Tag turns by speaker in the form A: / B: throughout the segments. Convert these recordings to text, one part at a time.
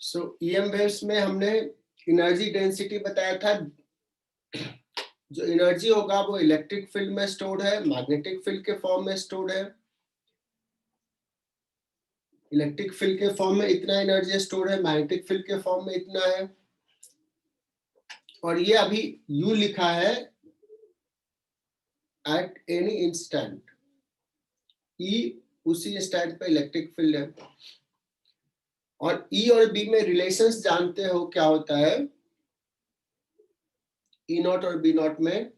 A: सो EM waves में हमने energy density बताया था। जो एनर्जी होगा वो इलेक्ट्रिक फील्ड में स्टोर्ड है, मैग्नेटिक फील्ड के फॉर्म में स्टोर्ड है। इलेक्ट्रिक फील्ड के फॉर्म में इतना एनर्जी स्टोर्ड है, मैग्नेटिक फील्ड के फॉर्म में इतना है। और ये अभी U लिखा है एट एनी इंस्टेंट। E उसी इंस्टेंट पे इलेक्ट्रिक फील्ड है। और E और B में रिलेशंस जानते हो क्या होता है? E नॉट और B नॉट में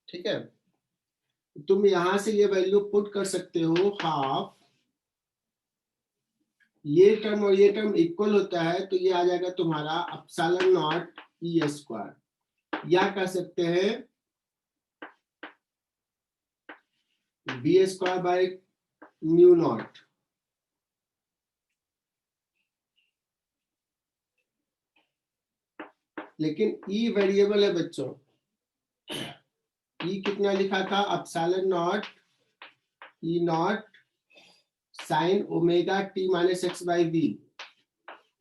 A: ठीक है, तुम यहां से ये वैल्यू पुट कर सकते हो, हाफ, ये टर्म और ये टर्म इक्वल होता है तो ये आ जाएगा तुम्हारा एप्सिलॉन नॉट E स्क्वायर, या कह सकते हैं B square by mu naught. लेकिन E वेरिएबल है बच्चों। E कितना लिखा था? Epsilon naught E naught sine omega t minus x by v,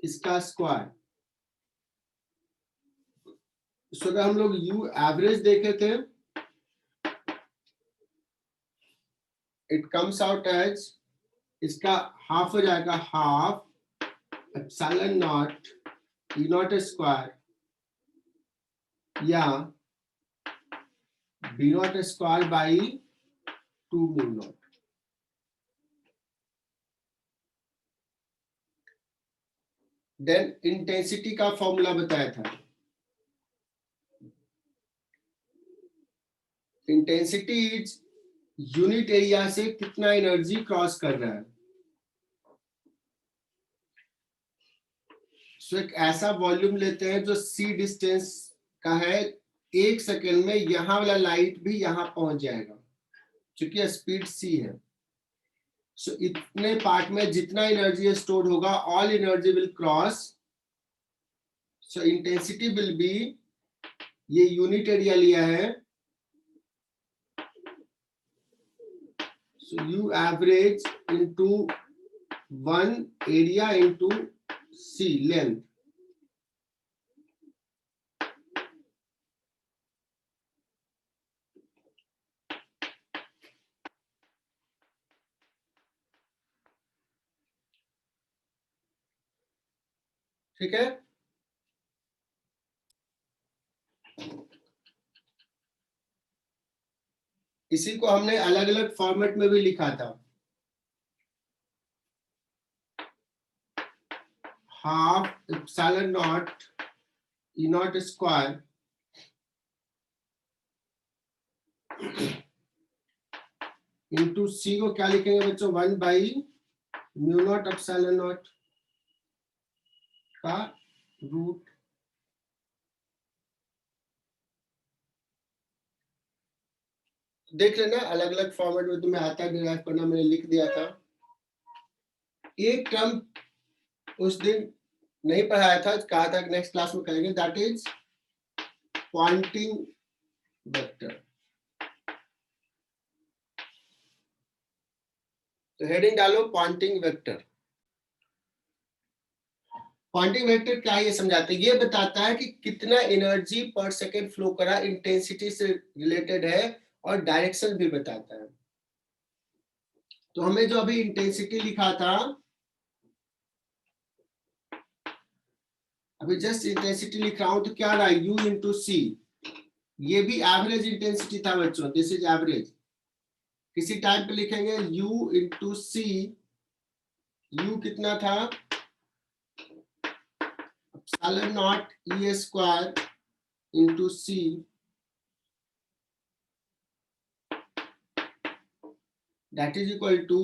A: इसका स्क्वायर। सो अगर हम लोग U एवरेज देखे थे, इट कम्स आउट एज, इसका हाफ हो जाएगा, half epsilon naught E naught square या B naught square by 2 mu naught. Then intensity का फॉर्मूला बताया था। इंटेंसिटी इज यूनिट एरिया से कितना एनर्जी क्रॉस कर रहा है। सो एक ऐसा वॉल्यूम लेते हैं जो C डिस्टेंस का है, 1 सेकेंड में यहां वाला लाइट भी यहां पहुंच जाएगा क्योंकि स्पीड C है। सो इतने पार्ट में जितना एनर्जी स्टोर होगा, all energy will cross. So intensity will be, ये यूनिट एरिया लिया है, so U average into 1 area into C length। ठीक है, इसी को हमने अलग अलग फॉर्मेट में भी लिखा था, half epsilon naught E naught square into C को क्या लिखेंगे बच्चों? 1 by mu naught epsilon not का रूट। देख लेना अलग अलग फॉर्मेट में तुम्हें आता है डिराइव करना, मैंने लिख दिया था। एक टर्म उस दिन नहीं पढ़ाया था, कहा था नेक्स्ट क्लास में करेंगे, दैट इज पॉइंटिंग वेक्टर। तो हेडिंग डालो पॉइंटिंग वेक्टर। पॉइंटिंग वेक्टर क्या है ये समझाते हैं। ये बताता है कि कितना एनर्जी पर सेकेंड फ्लो करा, इंटेंसिटी से रिलेटेड है और डायरेक्शन भी बताता है। तो हमें जो अभी इंटेंसिटी लिखा था, अभी जस्ट इंटेंसिटी लिख रहा हूं तो क्या रहा? U into C। ये भी एवरेज इंटेंसिटी था बच्चों, दिस इज एवरेज। किसी टाइम पे लिखेंगे U इंटू C। U कितना था? Epsilon naught E square into C that is equal to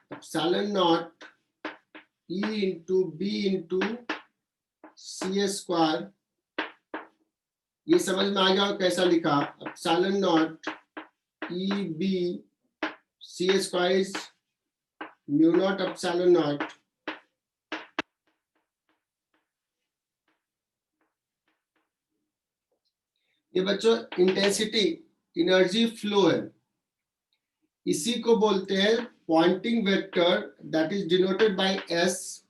A: epsilon naught E into B into C square. ये समझ में आ गया कैसा लिखा? Epsilon naught E B C square is mu not epsilon not. ये बच्चों इंटेंसिटी एनर्जी फ्लो है। इसी को बोलते हैं Poynting vector, that is denoted by S.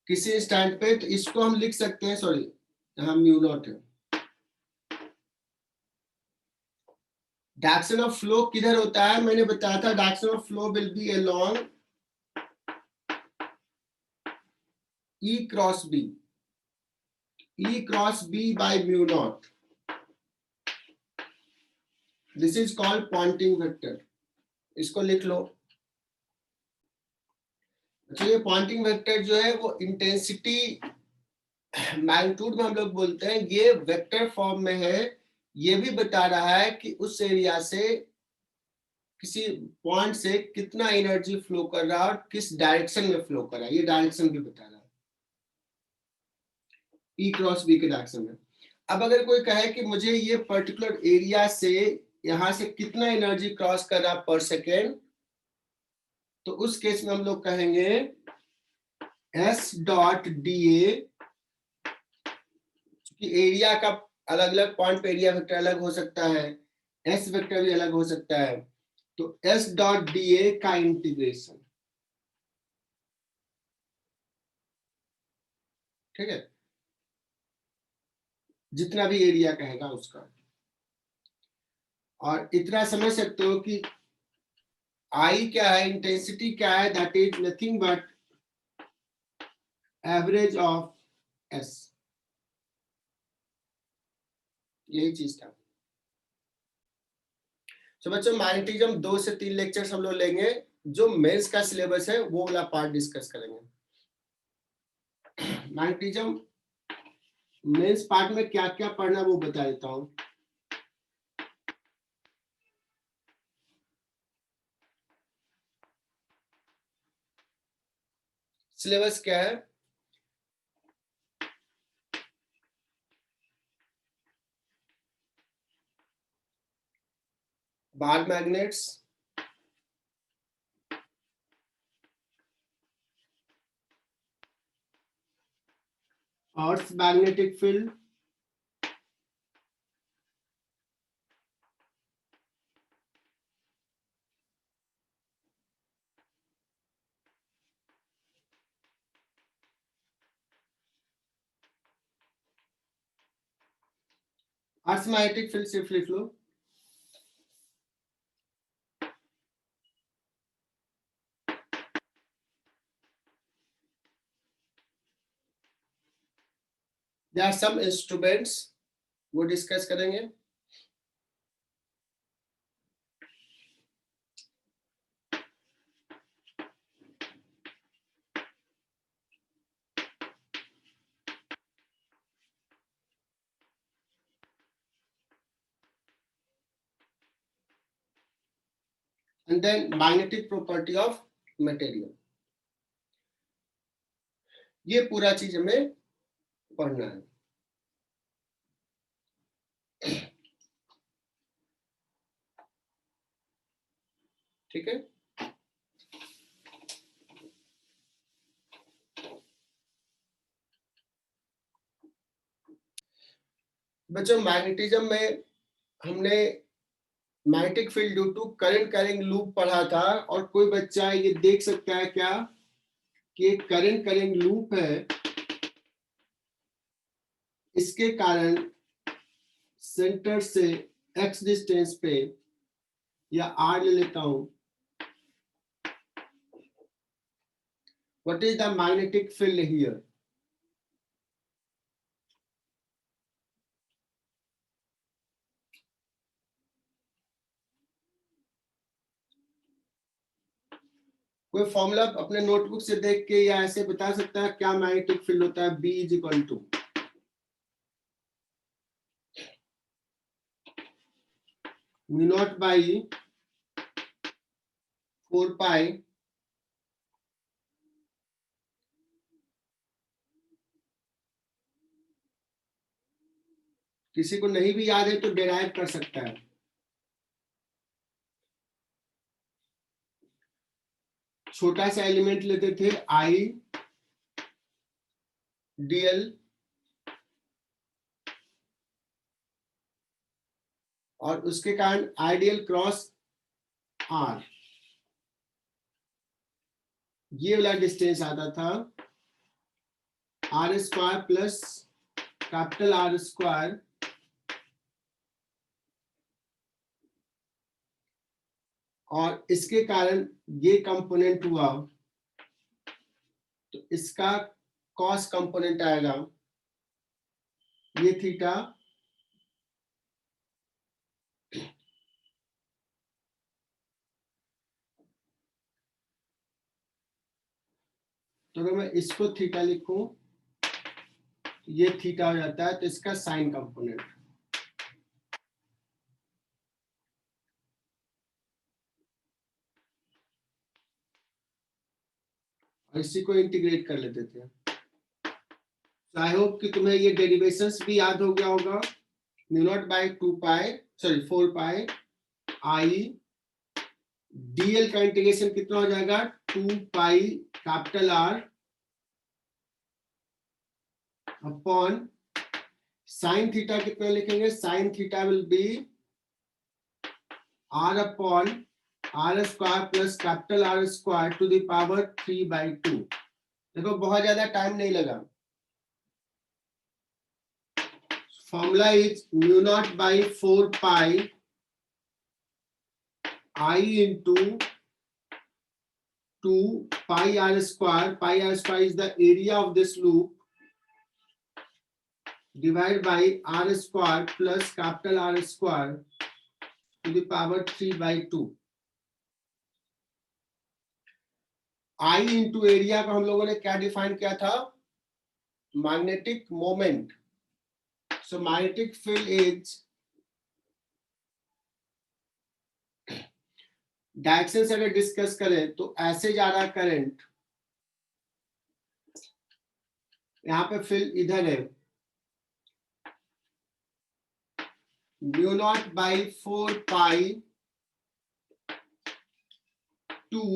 A: किसी स्टैंड पे, तो इसको हम लिख सकते हैं, सॉरी यहाँ म्यू नॉट है। डायरेक्शन ऑफ फ्लो किधर होता है, मैंने बताया था direction of flow will be along E cross B, E cross B by mu naught, this is called Poynting vector. इसको लिख लो। अच्छा, ये पॉइंटिंग वेक्टर जो है वो इंटेंसिटी मैग्नीट्यूड में हम लोग बोलते हैं, ये वेक्टर फॉर्म में है। ये भी बता रहा है कि उस एरिया से, किसी पॉइंट से कितना एनर्जी फ्लो कर रहा है और किस डायरेक्शन में फ्लो कर रहा है, ये डायरेक्शन भी बता रहा है ई क्रॉस बी के डायरेक्शन में। अब अगर कोई कहे कि मुझे ये पर्टिकुलर एरिया से यहां से कितना एनर्जी क्रॉस कर रहा पर सेकेंड, तो उस केस में हम लोग कहेंगे S dot D A, area का अलग अलग पॉइंट पे एरिया वेक्टर अलग हो सकता है, एस वेक्टर भी अलग हो सकता है, तो एस डॉट डी ए का इंटीग्रेशन। ठीक है, जितना भी एरिया कहेगा उसका। और इतना समझ सकते हो कि आई क्या है, इंटेंसिटी क्या है, that is nothing but average of S. यही चीज था। तो बच्चों मैग्नेटिज्म 2 से 3 लेक्चर्स हम लोग लेंगे। जो मेंस का सिलेबस है वो वाला पार्ट डिस्कस करेंगे। मैग्नेटिज्म मेंस पार्ट में क्या क्या पढ़ना वो बता देता हूँ। सिलेबस क्या है, bar magnets, earth magnetic field, earth magnetic field सिर्फ लिख लो। देयर आर सम इंस्ट्रूमेंट्स, वो डिस्कस करेंगे। And then magnetic property of material, ये पूरा चीज हमें पढ़ना है। ठीक है, बच्चों मैग्नेटिज्म में हमने magnetic field due to current carrying loop पढ़ा था। और कोई बच्चा ये देख सकता है क्या कि एक करंट कैरिंग लूप है, इसके कारण सेंटर से x डिस्टेंस पे, या r ले लेता हूं, what is the magnetic field here. कोई फॉर्मूला अपने नोटबुक से देख के या ऐसे बता सकता है क्या मैग्नेटिक फील्ड होता है, B is equal to mu not by 4 pi किसी को नहीं भी याद है तो डिराइव कर सकता है। छोटा सा एलिमेंट लेते थे I dl और उसके कारण आइडियल क्रॉस आर, ये वाला डिस्टेंस आता था r square plus capital R square और इसके कारण ये कंपोनेंट हुआ, तो इसका कॉस कंपोनेंट आएगा ये थीटा, तो अगर मैं इसको थीटा लिखूं ये थीटा हो जाता है, तो इसका साइन कंपोनेंट। और इसी को इंटीग्रेट कर लेते थे। आई होप कि तुम्हें ये डेरिवेशंस भी याद हो गया होगा। Mu naught by 2 pi, sorry 4 pi I dl का इंटीग्रेशन कितना हो जाएगा 2 pi capital R upon sine theta कितना लिखेंगे, sine theta will be r upon r square plus capital R square to the power 3/2। देखो बहुत ज्यादा टाइम नहीं लगा। Formula is mu not by 4 pi I into 2 pi r square. Pi r square is the area of this loop divided by r square plus capital R square to the power 3/2. I into area का हम लोगों ने क्या define किया था, magnetic moment. So magnetic field is direction से अगर discuss करें तो ऐसे जा रहा करंट, यहां पे फील्ड इधर है, mu naught by 4 pi 2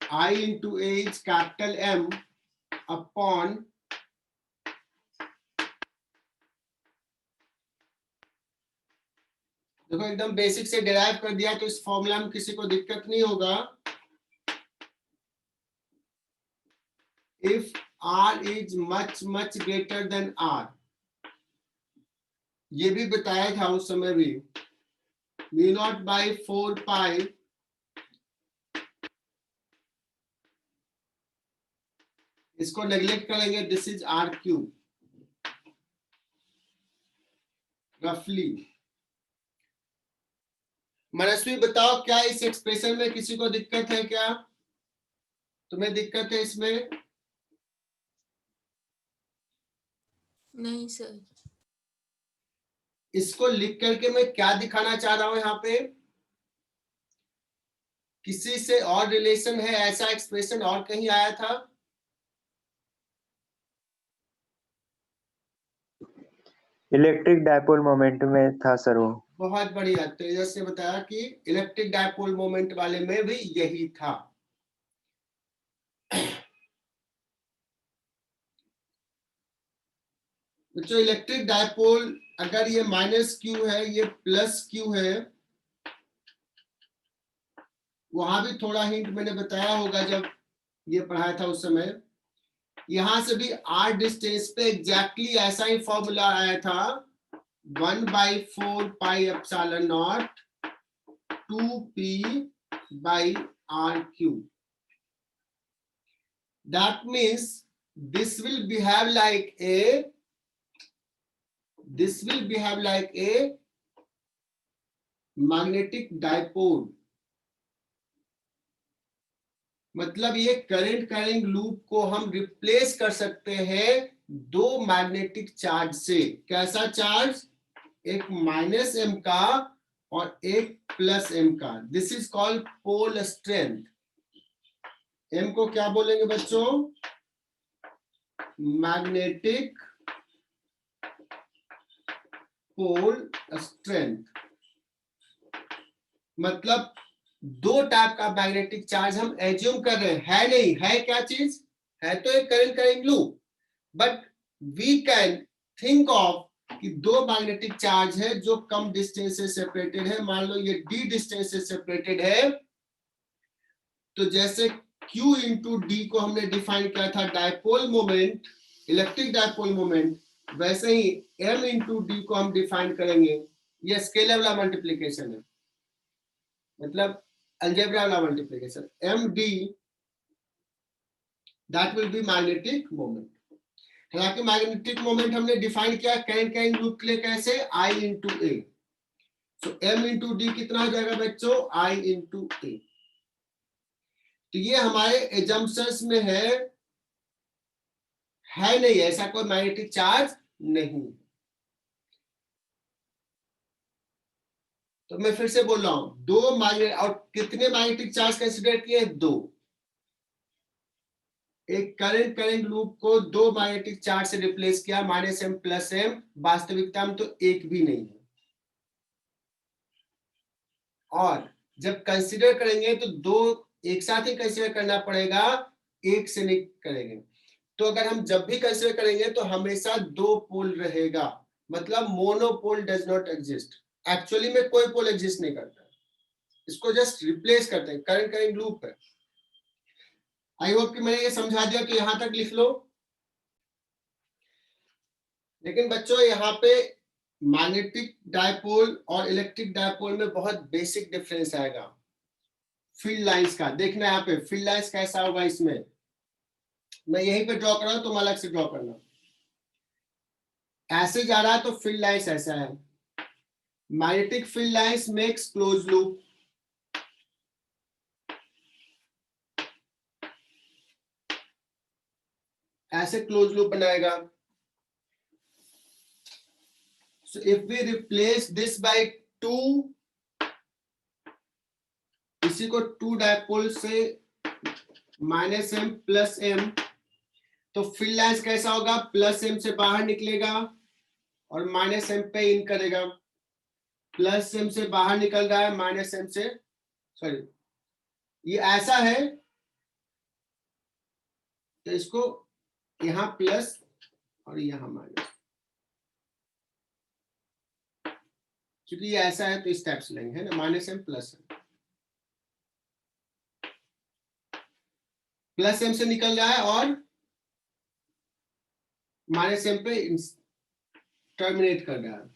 A: I into H capital M upon देखो एकदम बेसिक से डिराइव कर दिया, तो इस फॉर्मूला में किसी को दिक्कत नहीं होगा। If R is much much greater then R, ये भी बताया था उस समय भी, म्यू नॉट बाई 4 पाई इसको नेग्लेक्ट करेंगे, दिस इज R क्यूब रफली। मनस्वी बताओ क्या इस एक्सप्रेशन में किसी को दिक्कत है, क्या तुम्हें दिक्कत है इसमें?
B: नहीं सर।
A: इसको लिख करके मैं क्या दिखाना चाह रहा हूं, यहाँ पे किसी से और रिलेशन है, ऐसा एक्सप्रेशन और कहीं आया था?
C: इलेक्ट्रिक डायपोल मोमेंट में था सर वो।
A: बहुत बढ़िया, तेजस ने बताया कि इलेक्ट्रिक डायपोल मोमेंट वाले में भी यही था। बच्चों इलेक्ट्रिक डायपोल अगर ये माइनस क्यू है, ये प्लस क्यू है, वहां भी थोड़ा हिंट मैंने बताया होगा जब ये पढ़ाया था उस समय। यहां से भी आर डिस्टेंस पे एग्जैक्टली ऐसा ही फॉर्मूला आया था, 1/4 pi epsilon not 2p by r cube. That means this will behave like a magnetic dipole. मतलब ये करंट कैरिंग लूप को हम रिप्लेस कर सकते हैं दो मैग्नेटिक चार्ज से। कैसा चार्ज? एक -m का और एक +m का। This is called pole strength. m को क्या बोलेंगे बच्चों? Magnetic pole strength. मतलब दो टाइप का मैग्नेटिक चार्ज हम एज्यूम कर रहे हैं, है नहीं है? क्या चीज है? तो एक current carrying loop, but we can think of कि दो मैग्नेटिक चार्ज है जो कम डिस्टेंस से सेपरेटेड है, मान लो ये d डिस्टेंस से सेपरेटेड है, तो जैसे Q इंटू डी को हमने डिफाइन किया था dipole moment, electric dipole moment, वैसे ही M इंटू डी को हम डिफाइन करेंगे। ये स्केलर वाला मल्टीप्लीकेशन है, मतलब अलजेब्रा वाला multiplication. M D that will be magnetic moment. हालांकि मैग्नेटिक मोमेंट हमने डिफाइन किया करंट कैरिंग लूप के लिए कैसे, I into A. So M into D कितना हो जाएगा बच्चों, I इंटू ए। तो ये हमारे एजम्पशंस में है नहीं, ऐसा कोई मैग्नेटिक चार्ज नहीं। तो मैं फिर से बोल रहा हूं, दो मैग्नेट और कितने मैग्नेटिक चार्ज कंसीडर किए, दो। एक करंट कैरिंग लूप को दो मैग्नेटिक चार्ज से रिप्लेस किया, -m प्लस m, वास्तविकता में तो एक भी नहीं है। और जब कंसीडर करेंगे तो दो एक साथ ही कंसीडर करना पड़ेगा, एक से नहीं करेंगे। तो अगर हम जब भी कंसीडर करेंगे तो हमेशा दो पोल रहेगा, मतलब monopole does not exist. Actually में कोई पोल एग्जिस्ट नहीं करता, इसको जस्ट रिप्लेस करते हैं, करंट कैरिंग लूप है। आई होप कि मैंने ये समझा दिया, कि यहां तक लिख लो। लेकिन बच्चों यहाँ पे मैग्नेटिक डायपोल और इलेक्ट्रिक डायपोल में बहुत बेसिक डिफरेंस आएगा। फील्ड लाइंस का देखना, यहाँ पे फील्ड लाइंस कैसा होगा इसमें, मैं यहीं पे ड्रॉ कर रहा हूं, तुम अलग से ड्रॉ करना। ऐसे जा रहा है तो फील्ड लाइंस ऐसा है, magnetic field lines makes close loop, ऐसे क्लोज लूप बनाएगा। So if we replace this by 2, इसी को 2 डायपोल से -m प्लस m, तो फील्ड लाइंस कैसा होगा, +m से बाहर निकलेगा और -m पे इन करेगा। +m से बाहर निकल रहा है, -m से, सॉरी ये ऐसा है, तो इसको यहां प्लस और यहां माइनस, क्योंकि ये ऐसा है तो इस टाइप से लेंगे, है ना, -m प्लस m से निकल रहा है और -m पे टर्मिनेट कर रहा है।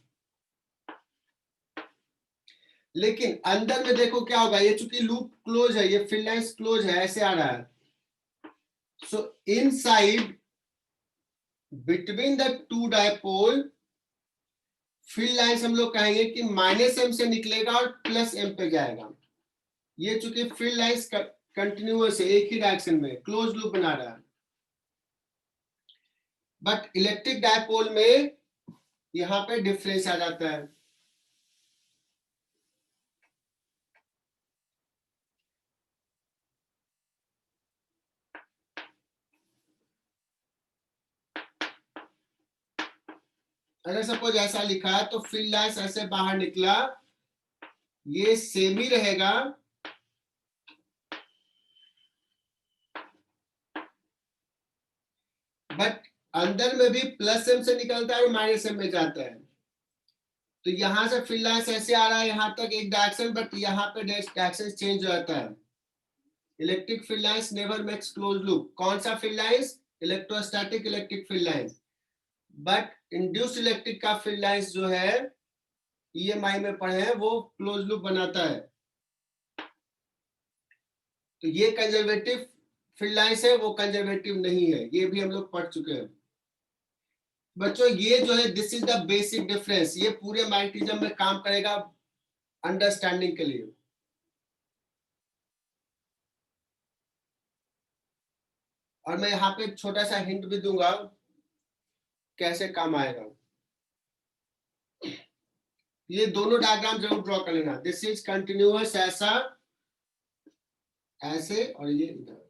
A: लेकिन अंदर में देखो क्या होगा, ये चूंकि लूप क्लोज है, ये फील्ड लाइंस क्लोज है, ऐसे आ रहा है। सो inside between the two dipole field lines हम लोग कहेंगे कि -m से निकलेगा और +m पे जाएगा। ये चूंकि फील्ड लाइंस कंटिन्यूअस है, एक ही डायरेक्शन में क्लोज लूप बना रहा है। बट इलेक्ट्रिक डायपोल में यहां पे डिफरेंस आ जाता है। अगर सपोज ऐसा लिखा है तो फील्ड लाइंस ऐसे बाहर निकला, ये सेम ही रहेगा, बट अंदर में भी +m से निकलता है और -m में जाता है। तो यहां से फील्ड लाइंस ऐसे आ रहा है यहां तक एक डायरेक्शन, बट यहाँ पे डायरेक्शन चेंज हो जाता है। Electric field lines never makes close loop. कौन सा field lines, electrostatic electric field lines. But induced electric का फील्ड लाइंस जो है, EMI में पढ़े हैं, वो क्लोज लूप बनाता है। तो ये कंजर्वेटिव फील्ड लाइंस है, वो कंजर्वेटिव नहीं है, ये भी हम लोग पढ़ चुके हैं। बच्चों ये जो है, this is the basic difference, ये पूरे मैग्नेटिज्म में काम करेगा अंडरस्टैंडिंग के लिए। और मैं यहाँ पे छोटा सा हिंट भी दूंगा कैसे काम आएगा। ये दोनों डायग्राम जरूर ड्रॉ कर लेना, दिस इज कंटिन्यूअस ऐसा, ऐसे, और ये इधर।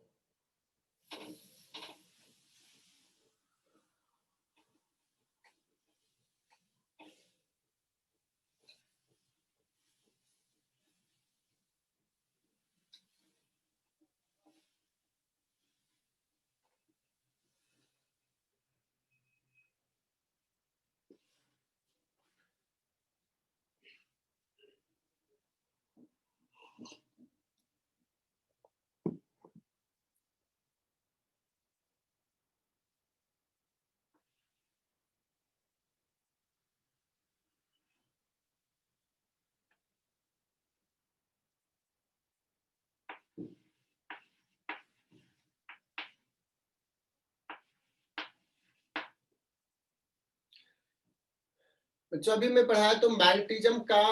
A: बच्चों अभी मैं पढ़ाया तो मैग्नेटिज्म का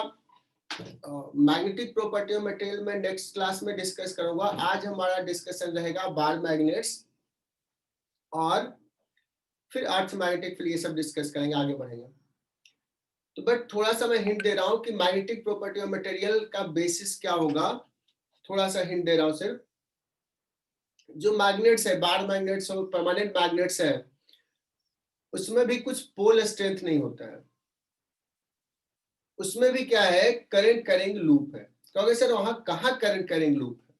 A: मैग्नेटिक प्रॉपर्टी ऑफ मटेरियल में नेक्स्ट क्लास में डिस्कस करूंगा। आज हमारा डिस्कशन रहेगा बार मैग्नेट्स और फिर अर्थ मैग्नेटिक फील्ड, ये सब डिस्कस करेंगे, आगे बढ़ेंगे। तो बट थोड़ा सा मैं हिंट दे रहा हूं कि मैग्नेटिक प्रॉपर्टी ऑफ मटेरियल का बेसिस क्या होगा, थोड़ा सा हिंट दे रहा हूं सिर्फ। जो मैग्नेट्स है, बार मैग्नेट्स और परमानेंट मैग्नेट्स है, उसमें भी कुछ पोल स्ट्रेंथ नहीं होता है, उसमें भी क्या है, करंट कैरिंग लूप है। कहोगे सर वहां कहां करंट कैरिंग लूप है?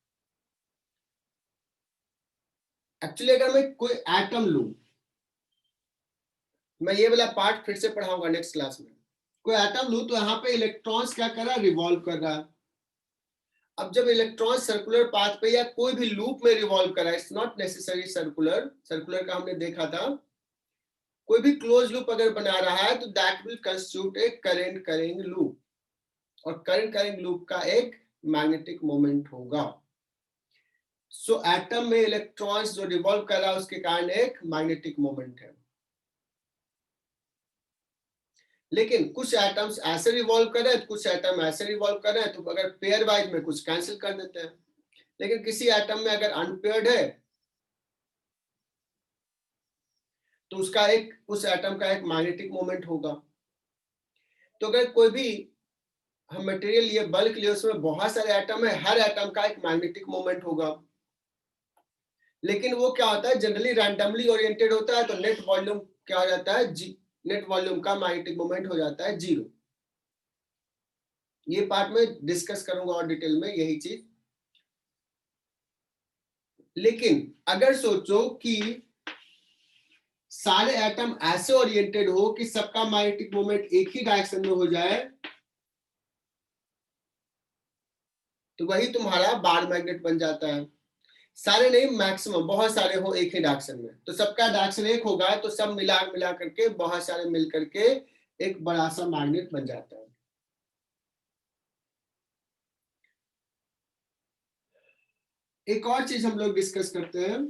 A: एक्चुअली अगर मैं कोई एटम लूं, मैं ये वाला पार्ट फिर से पढ़ाऊंगा नेक्स्ट क्लास में, कोई एटम लूं तो यहाँ पे इलेक्ट्रॉन्स क्या कर रहा है, रिवॉल्व कर रहा है। अब जब इलेक्ट्रॉन सर्कुलर पाथ पे या कोई भी लूप में रिवॉल्व कर रहा है, it's not necessary circular, circular का हमने देखा था, कोई भी क्लोज लूप अगर बना रहा है तो that will constitute A current carrying loop, और करंट कैरिंग लूप का एक मैग्नेटिक मोमेंट होगा। सो एटम में इलेक्ट्रॉन्स जो रिवॉल्व कर रहा है उसके कारण एक मैग्नेटिक मोमेंट है। लेकिन कुछ एटम्स ऐसे रिवॉल्व कर रहे हैं, कुछ एटम ऐसे रिवॉल्व कर रहे हैं, तो अगर पेयर वाइज में कुछ कैंसिल कर देते हैं। लेकिन किसी एटम में अगर अनपेयर्ड है तो उसका एक, उस एटम का एक मैग्नेटिक मोमेंट होगा। तो अगर कोई भी हम मटेरियल लिए, बल्क लिए, उसमें बहुत सारे एटम है, हर एटम का एक मैग्नेटिक मोमेंट होगा। लेकिन वो क्या होता है, जनरली रैंडमली ओरिएंटेड होता है, तो नेट वॉल्यूम क्या हो जाता है, नेट वॉल्यूम का मैग्नेटिक मोमेंट हो जाता है 0। ये पार्ट में डिस्कस करूंगा और डिटेल में यही चीज। लेकिन अगर सोचो कि सारे एटम ऐसे ओरिएंटेड हो कि सबका मैग्नेटिक मोमेंट एक ही डायरेक्शन में हो जाए, तो वही तुम्हारा बार मैग्नेट बन जाता है। सारे नहीं, मैक्सिमम बहुत सारे हो एक ही डायरेक्शन में, तो सबका डायरेक्शन एक होगा, तो सब मिला मिला करके, बहुत सारे मिल करके एक बड़ा सा मैग्नेट बन जाता है। एक और चीज हम लोग डिस्कस करते हैं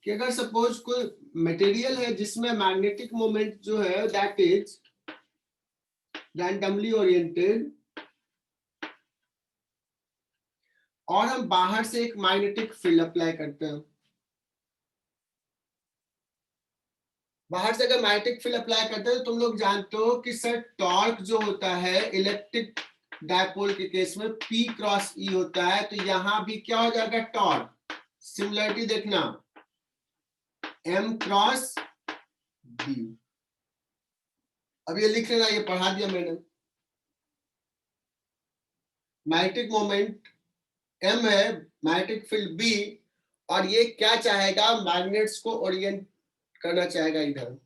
A: कि अगर सपोज कोई मटेरियल है जिसमें मैग्नेटिक मोमेंट जो है दैट इज रैंडमली ओरिएंटेड, और हम बाहर से एक मैग्नेटिक फील्ड अप्लाई करते हैं। बाहर से अगर मैग्नेटिक फील्ड अप्लाई करते हैं तो तुम लोग जानते हो कि सर टॉर्क जो होता है इलेक्ट्रिक डायपोल के केस में P क्रॉस E होता है, तो यहां भी क्या हो जाएगा, टॉर्क। सिमिलरिटी देखना, M क्रॉस B। अब ये लिख लेना, ये पढ़ा दिया मैंने। मैग्नेटिक मोमेंट M है, मैग्नेटिक फील्ड B, और ये क्या चाहेगा, मैग्नेट्स को ओरिएंट करना चाहेगा इधर।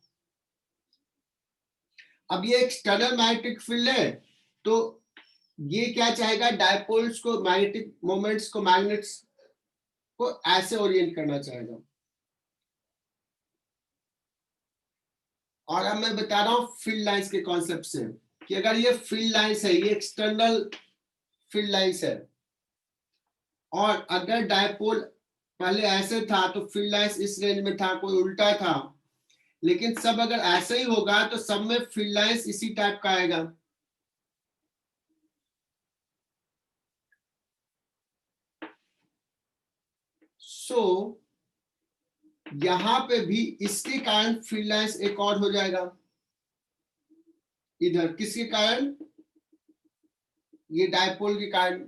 A: अब ये एक्सटर्नल मैग्नेटिक फील्ड है, तो ये क्या चाहेगा, डायपोल्स को, मैग्नेटिक मोमेंट्स को, मैग्नेट्स को ऐसे ओरिएंट करना चाहेगा। और अब मैं बता रहा हूं फील्ड लाइंस के कॉन्सेप्ट से, कि अगर ये फील्ड लाइंस है, ये एक्सटर्नल फील्ड लाइंस है, और अगर डायपोल पहले ऐसे था तो फील्ड लाइंस इस रेंज में था, कोई उल्टा था, लेकिन सब अगर ऐसे ही होगा तो सब में फील्ड लाइंस इसी टाइप का आएगा। सो यहां पे भी इसके कारण फील्ड लाइंस एक और हो जाएगा इधर, किसके कारण, ये डायपोल के कारण,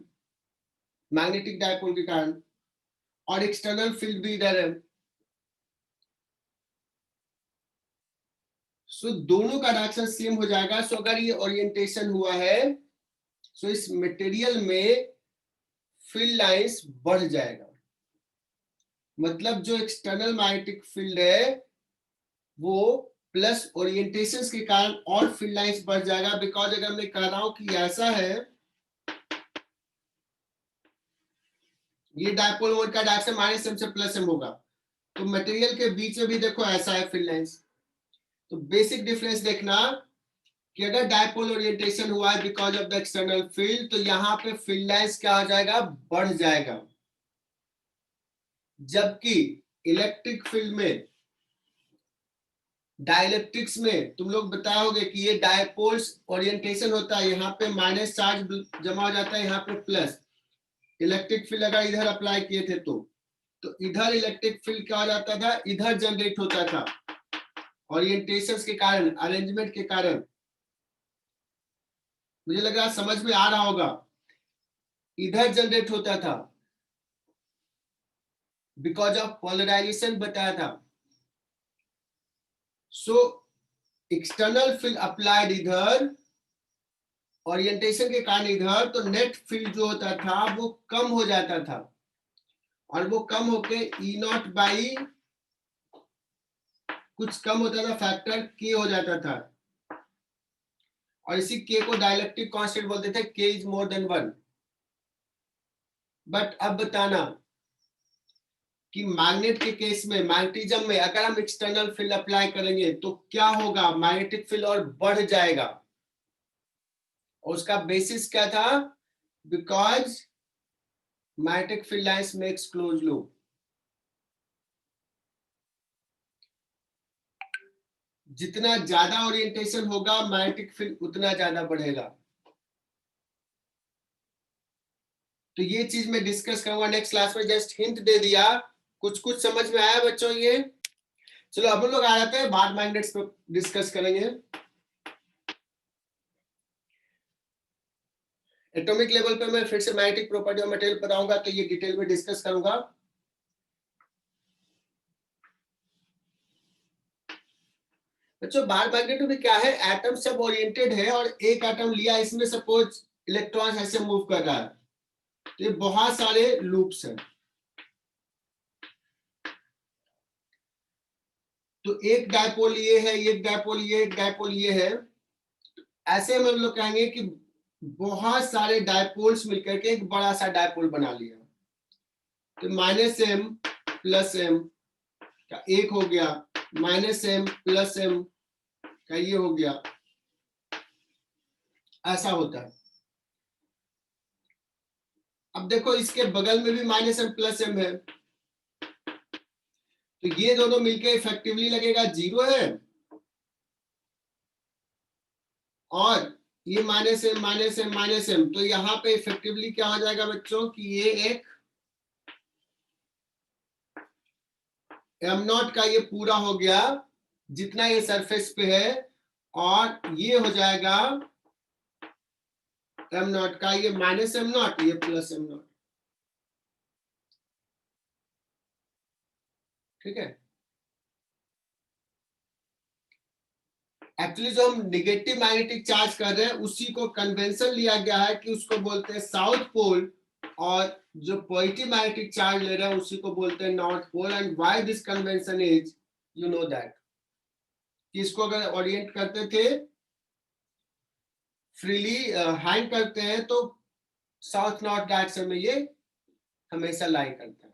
A: मैग्नेटिक डायपोल के कारण, और एक्सटर्नल फील्ड भी इधर है। सो दोनों का डायरेक्शन सेम हो जाएगा। सो अगर ये ओरिएंटेशन हुआ है, सो इस मटेरियल में फील्ड लाइंस बढ़ जाएगा, मतलब जो एक्सटर्नल मैग्नेटिक फील्ड है वो प्लस ओरिएंटेशंस के कारण और फील्ड लाइंस बढ़ जाएगा। बिकॉज अगर मैं कह रहा हूं कि ऐसा है, ये डायपोल मोड का डायरेक्शन माइनस एम से प्लस एम होगा, तो मटेरियल के बीच में भी देखो ऐसा है फील्ड लाइंस। तो बेसिक डिफरेंस देखना कि अगर डायपोल ओरिएंटेशन हुआ है because of the external field, तो यहाँ पे फील्ड लाइंस क्या हो जाएगा, बढ़ जाएगा। जबकि इलेक्ट्रिक फील्ड में, डाइलेक्ट्रिक्स में तुम लोग बताओगे कि ये डायपोल्स ओरिएंटेशन होता है, यहाँ पे माइनस चार्ज जमा हो जाता है, यहाँ पे प्लस। इलेक्ट्रिक फील्ड अगर इधर अप्लाई किए थे तो इधर इलेक्ट्रिक फील्ड क्या हो जाता था, इधर जनरेट होता था ओरिएंटेशन के कारण, अरेंजमेंट के कारण। मुझे लग रहा है समझ में आ रहा होगा, इधर जनरेट होता था बिकॉज ऑफ पोलराइजेशन बताया था। सो एक्सटर्नल फील्ड अप्लाइड इधर, ओरिएंटेशन के कारण इधर, तो नेट फील्ड जो होता था वो कम हो जाता था, और वो कम होके ई नॉट बाई कुछ कम होता था, फैक्टर के हो जाता था, और इसी के को डाइलेक्ट्रिक कांस्टेंट बोलते थे, के इज मोर देन 1। बट अब बताना कि मैग्नेट के केस में, मैग्नेटिज्म में अगर हम एक्सटर्नल फील्ड अप्लाई करेंगे तो क्या होगा, मैग्नेटिक फील्ड और बढ़ जाएगा। और उसका बेसिस क्या था, because magnetic field lines makes close loop. जितना ज्यादा ओरिएंटेशन होगा मैग्नेटिक फील्ड उतना ज्यादा बढ़ेगा। तो ये चीज मैं डिस्कस करूंगा नेक्स्ट क्लास में, जस्ट हिंट दे दिया। कुछ कुछ समझ में आया बच्चों ये? चलो अब हम लोग आ जाते हैं बाद मैग्नेट्स पे डिस्कस करेंगे। एटॉमिक लेवल पे मैं फिर से मैग्नेटिक प्रॉपर्टी ऑफ मटेरियल बताऊंगा, तो ये डिटेल में डिस्कस करूंगा। बच्चों बार मैग्नेट में क्या है, एटम सब ओरिएंटेड है और एक एटम लिया, इसमें सपोज इलेक्ट्रॉन ऐसे मूव कर रहा है, तो ये बहुत सारे लूप्स हैं। तो एक डायपोल ये है, एक डायपोल ये, एक डायपोल ये है। ऐसे हम लोग कहेंगे कि बहुत सारे डायपोल्स मिलकर के एक बड़ा सा डायपोल बना लिया। तो -m + m का एक हो गया, -m + m का ये हो गया, ऐसा होता है। अब देखो इसके बगल में भी -m + m है, तो ये दोनों मिलके इफेक्टिवली लगेगा 0 है, और ये -m, तो यहाँ पे इफेक्टिवली क्या हो जाएगा बच्चों कि ये एक m0 का ये पूरा हो गया जितना ये सरफेस पे है, और ये हो जाएगा m0 का ये -m0, ये +m0। ठीक है। एक्चुअली जो हम निगेटिव मैग्नेटिक चार्ज कर रहे हैं उसी को कन्वेंशन लिया गया है कि उसको बोलते हैं साउथ पोल, और जो पॉजिटिव मैग्नेटिक चार्ज ले रहे हैं उसी को बोलते हैं north pole. And why this convention is, you know that, कि इसको अगर ओरिएंट करते थे फ्रीली हैंग करते हैं तो साउथ नॉर्थ डायरेक्शन में ये हमेशा लाई करता है।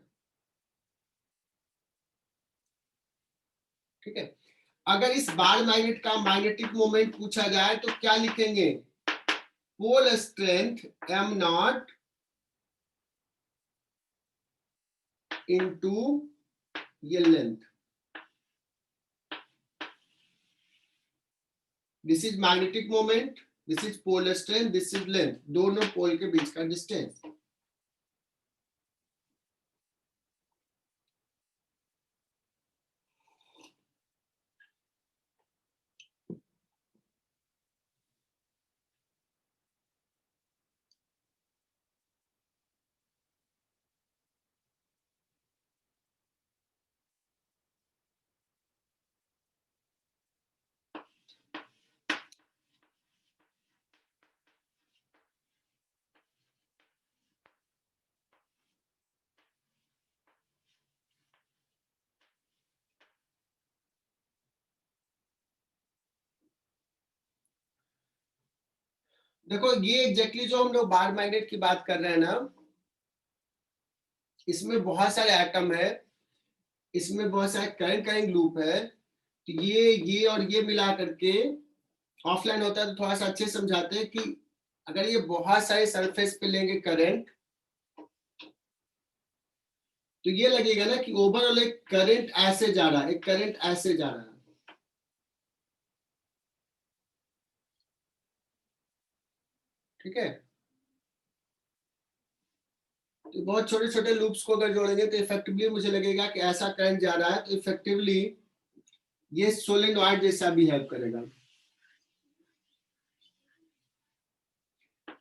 A: ठीक है। अगर इस बार मैग्नेट का मैग्नेटिक मोमेंट पूछा जाए तो क्या लिखेंगे, पोल स्ट्रेंथ m0 इंटू ये length. This is magnetic moment, this is pole strength, this is length, दोनों पोल के बीच का डिस्टेंस। देखो ये एग्जैक्टली जो हम लोग बार मैग्नेट की बात कर रहे हैं ना, इसमें बहुत सारे एटम है, इसमें बहुत सारे करंट करेंट लूप है, तो ये और ये मिला करके ऑफलाइन होता है तो थोड़ा सा अच्छे समझाते हैं कि अगर ये बहुत सारे सरफेस पे लेंगे करंट, तो ये लगेगा ना कि ओवरऑल एक करंट ऐसे जा रहा है, एक करंट ऐसे जा रहा है। ठीक है, तो बहुत छोटे छोटे लूप्स को अगर जोड़ेंगे तो इफेक्टिवली मुझे लगेगा कि ऐसा करंट जा रहा है, तो इफेक्टिवली ये सोलेनॉइड जैसा बिहेव करेगा।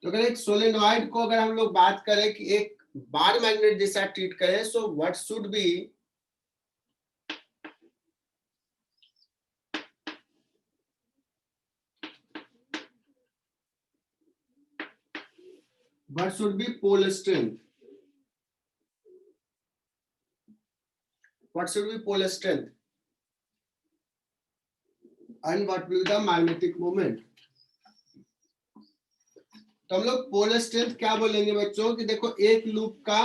A: तो अगर एक सोलेनॉइड को अगर हम लोग बात करें कि एक बार मैग्नेट जैसा ट्रीट करें, so what should be pole strength? What should be pole strength? And what will be the magnetic moment? तो हम लोग पोल स्ट्रेंथ क्या बोलेंगे बच्चों कि देखो एक लूप का,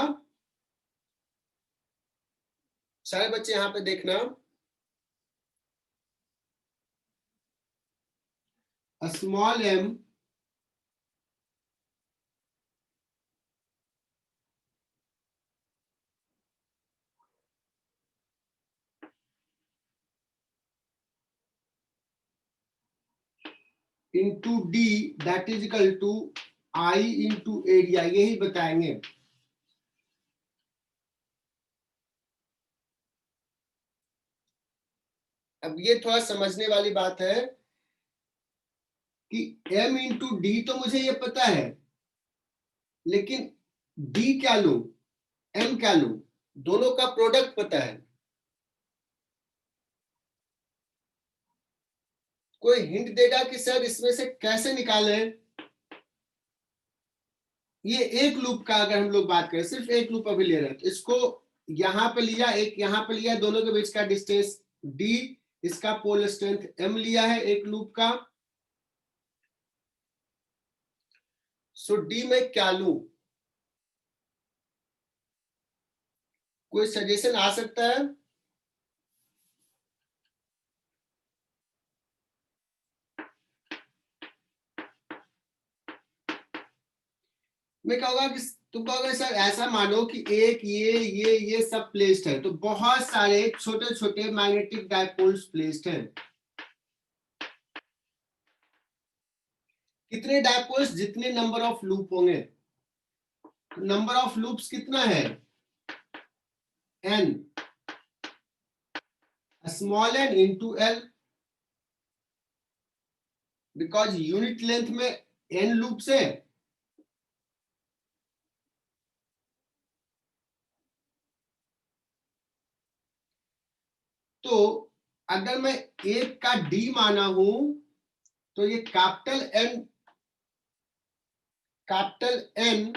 A: सारे बच्चे यहां पे देखना, small m into d that is equal to I into area, यही बताएंगे। अब ये थोड़ा समझने वाली बात है कि m into d तो मुझे ये पता है, लेकिन d क्या लूं, m क्या लूं, दोनों का प्रोडक्ट पता है। कोई हिंट देगा कि सर इसमें से कैसे निकालें? ये एक लूप का अगर हम लोग बात करें, सिर्फ एक लूप अभी ले रहे हैं, तो इसको यहां पे लिया, एक यहां पे लिया, दोनों के बीच का डिस्टेंस d, इसका पोल स्ट्रेंथ m लिया है एक लूप का। सो d में क्या लूं? कोई सजेशन आ सकता है? मैं कहूंगा कि तुम कहोगे सर ऐसा मानो कि एक ये सब प्लेस्ड है, तो बहुत सारे छोटे छोटे मैग्नेटिक डायपोल्स प्लेस्ड हैं। कितने डायपोल्स? जितने नंबर ऑफ लूप होंगे। नंबर ऑफ लूप्स कितना है? n, small n into l, because unit length में n लूप्स है। तो अगर मैं एक का d माना हूं, तो ये कैपिटल N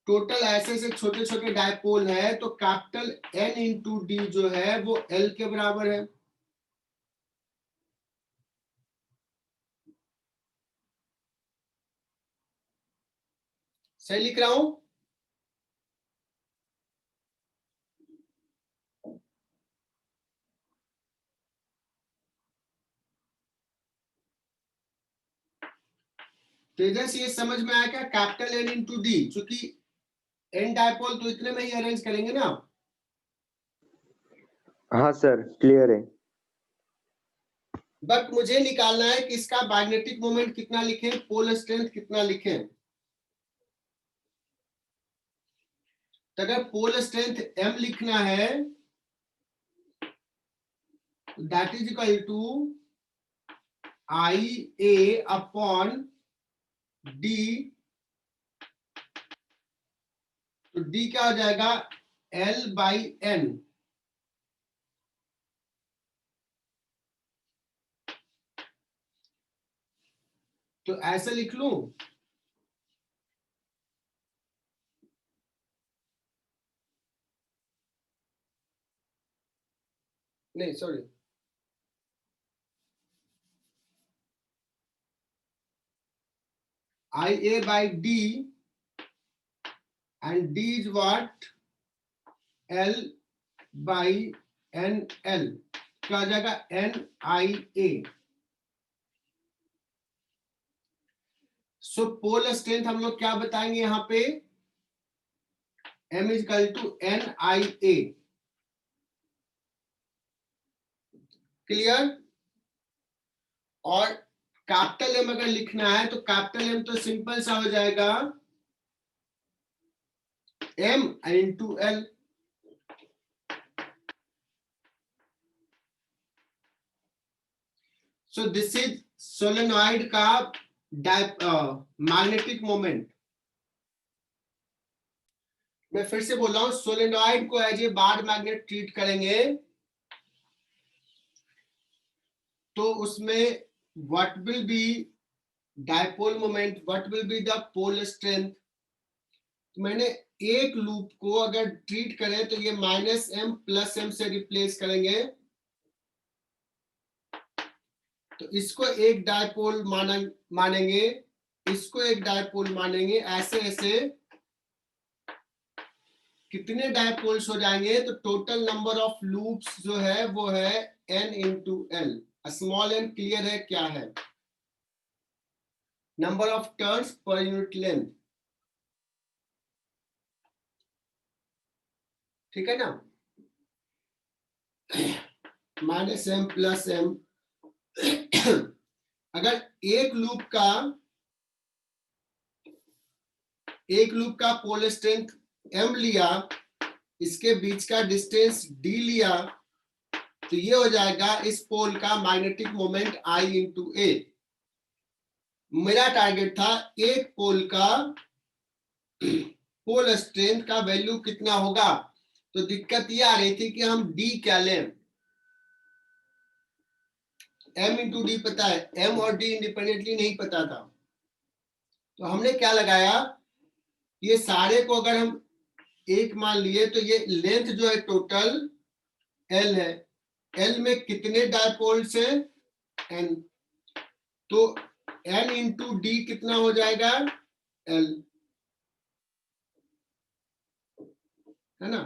A: टोटल ऐसे से छोटे छोटे डायपोल है, तो कैपिटल N इंटू डी जो है वो L के बराबर है। सही लिख रहा हूं? तो इधर से ये समझ में आया क्या? कैपिटल N इंटू डी, चूंकि N डायपोल तो इतने में ही अरेंज करेंगे ना।
C: हाँ सर, क्लियर है।
A: बट मुझे निकालना है कि इसका मैग्नेटिक मोमेंट कितना लिखें, पोल स्ट्रेंथ कितना लिखें। तो अगर पोल स्ट्रेंथ m लिखना है, that is equal to IA upon d। तो d क्या हो जाएगा? L by n। तो ऐसे लिख लूं, नहीं sorry, IA by D, and D is what? L by NL, क्या हो जाएगा? NIA। सो पोल स्ट्रेंथ हम लोग क्या बताएंगे यहाँ पे? m is equal to NiA। Clear? और कैपिटल M अगर लिखना है तो कैपिटल M तो सिंपल सा हो जाएगा M into L। So this is solenoid का मैग्नेटिक मोमेंट। मैं फिर से बोल रहा हूं, सोलेनॉइड को as a bar magnet treat करेंगे तो उसमें what will be dipole moment, what will be the pole strength. मैंने एक लूप को अगर ट्रीट करें तो ये -m + m से रिप्लेस करेंगे तो इसको एक डायपोल मानेंगे, इसको एक डायपोल मानेंगे, ऐसे ऐसे कितने डायपोल्स हो जाएंगे तो टोटल नंबर ऑफ लूप्स जो है वो है n into L। Small n clear है क्या है? Number of turns per unit length, ठीक है ना? -m + m। अगर एक लूप का पोल स्ट्रेंथ m लिया, इसके बीच का डिस्टेंस d लिया तो ये हो जाएगा इस पोल का magnetic moment I into A। मेरा टारगेट था एक पोल का पोल स्ट्रेंथ का वैल्यू कितना होगा, तो दिक्कत ये आ रही थी कि हम d क्या लें। m into d पता है, m और d इंडिपेंडेंटली नहीं पता था, तो हमने क्या लगाया, ये सारे को अगर हम एक मान लिए तो ये लेंथ जो है टोटल L है, L में कितने डायपोल्स है N, तो N into D कितना हो जाएगा L, है ना?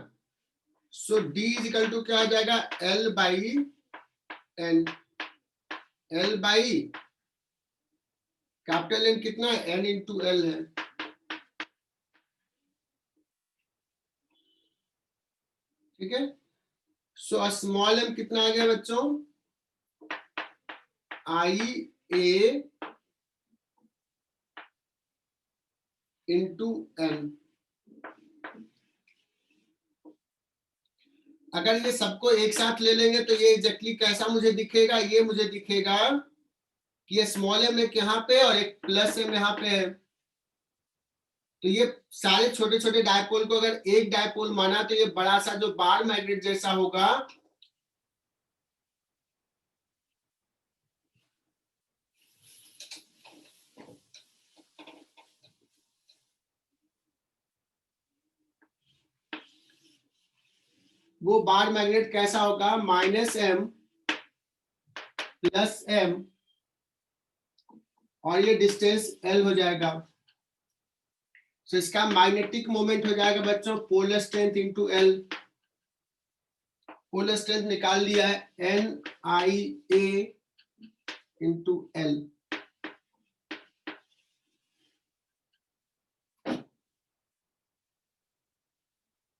A: सो D इज इक्वल टू क्या हो जाएगा L by N। L by capital N कितना है, N into L है। ठीक है? सो स्मॉल m कितना आ गया बच्चों, IA into N। अगर ये सबको एक साथ ले लेंगे तो ये एग्जैक्टली कैसा मुझे दिखेगा, ये मुझे दिखेगा कि ये स्मॉल m एक यहाँ पे और एक +m यहाँ पे है, तो ये सारे छोटे छोटे डायपोल को अगर एक डायपोल माना तो ये बड़ा सा जो बार मैग्नेट जैसा होगा वो बार मैग्नेट कैसा होगा, -m + m और ये डिस्टेंस L हो जाएगा। तो इसका मैग्नेटिक मोमेंट हो जाएगा बच्चों pole strength into L। Pole strength निकाल लिया है NiA इंटू L।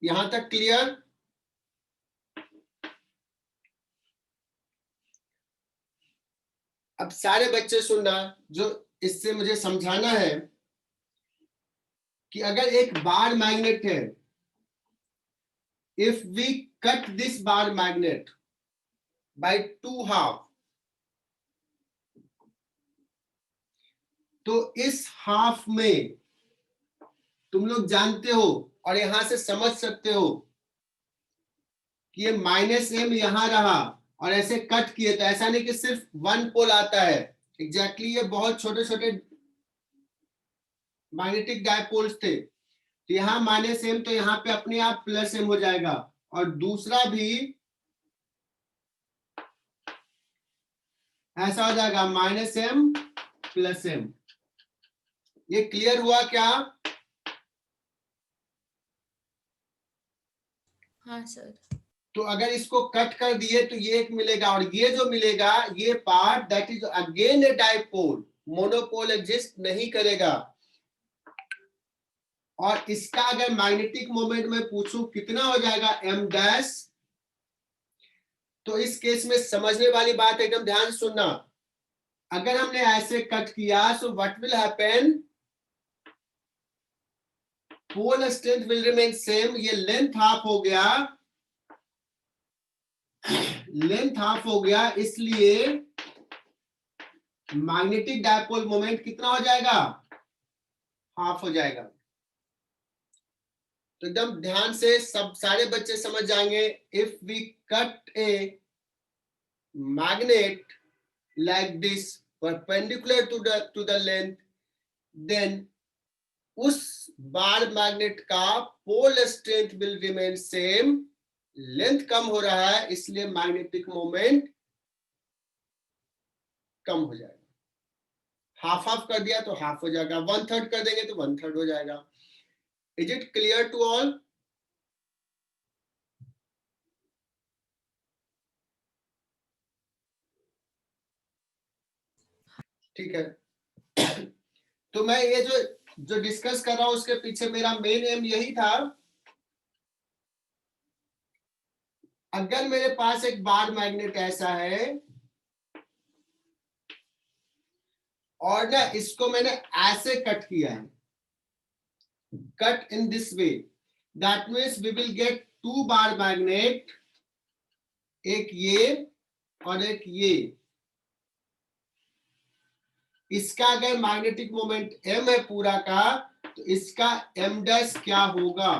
A: यहां तक क्लियर? अब सारे बच्चे सुनना, जो इससे मुझे समझाना है कि अगर एक बार मैग्नेट है, if we cut this bar magnet by 2 half, तो इस हाफ में तुम लोग जानते हो और यहां से समझ सकते हो कि ये -m यहां रहा और ऐसे कट किए, तो ऐसा नहीं कि सिर्फ 1 पोल आता है, एग्जैक्टली ये बहुत छोटे छोटे मैग्नेटिक डायपोल्स थे, तो यहाँ -m तो यहाँ पे अपने आप +m हो जाएगा, और दूसरा भी ऐसा हो जाएगा -m + m। ये क्लियर हुआ क्या?
B: हाँ सर।
A: तो अगर इसको कट कर दिए तो ये एक मिलेगा, और ये जो मिलेगा ये part that is again a dipole, monopole exist नहीं करेगा। और इसका अगर मैग्नेटिक मोमेंट में पूछूं कितना हो जाएगा m डैश, तो इस केस में समझने वाली बात एकदम ध्यान से सुनना। अगर हमने ऐसे कट किया so what will happen, pole strength will remain same, ये लेंथ हाफ हो गया, लेंथ हाफ हो गया, इसलिए मैग्नेटिक डायपोल मोमेंट कितना हो जाएगा, हाफ हो जाएगा। तो एकदम ध्यान से सब सारे बच्चे समझ जाएंगे। If we cut a magnet like this perpendicular to the length, then उस बार मैग्नेट का pole strength will remain same, length कम हो रहा है इसलिए मैग्नेटिक मोमेंट कम हो जाएगा। हाफ हाफ कर दिया तो हाफ हो जाएगा, 1/3 कर देंगे तो 1/3 हो जाएगा। Is it clear to all? ठीक है। तो मैं ये जो डिस्कस कर रहा हूं उसके पीछे मेरा मेन एम यही था, अगर मेरे पास एक बार मैग्नेट ऐसा है और ना इसको मैंने ऐसे कट किया है, cut in this way, that means we will get 2 bar magnet, एक ये और एक ये। इसका अगर मैग्नेटिक मोमेंट m है पूरा का, तो इसका m डैश क्या होगा,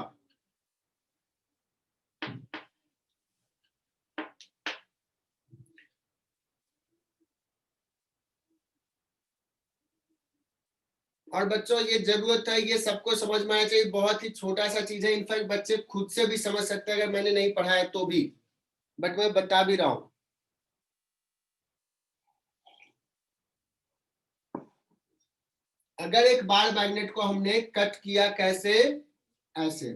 A: और बच्चों ये जरूरत है, ये सबको समझ में आना चाहिए, बहुत ही छोटा सा चीज है, इनफैक्ट बच्चे खुद से भी समझ सकते हैं अगर मैंने नहीं पढ़ाया तो भी, बट मैं बता भी रहा हूं। अगर एक बार मैग्नेट को हमने कट किया कैसे, ऐसे,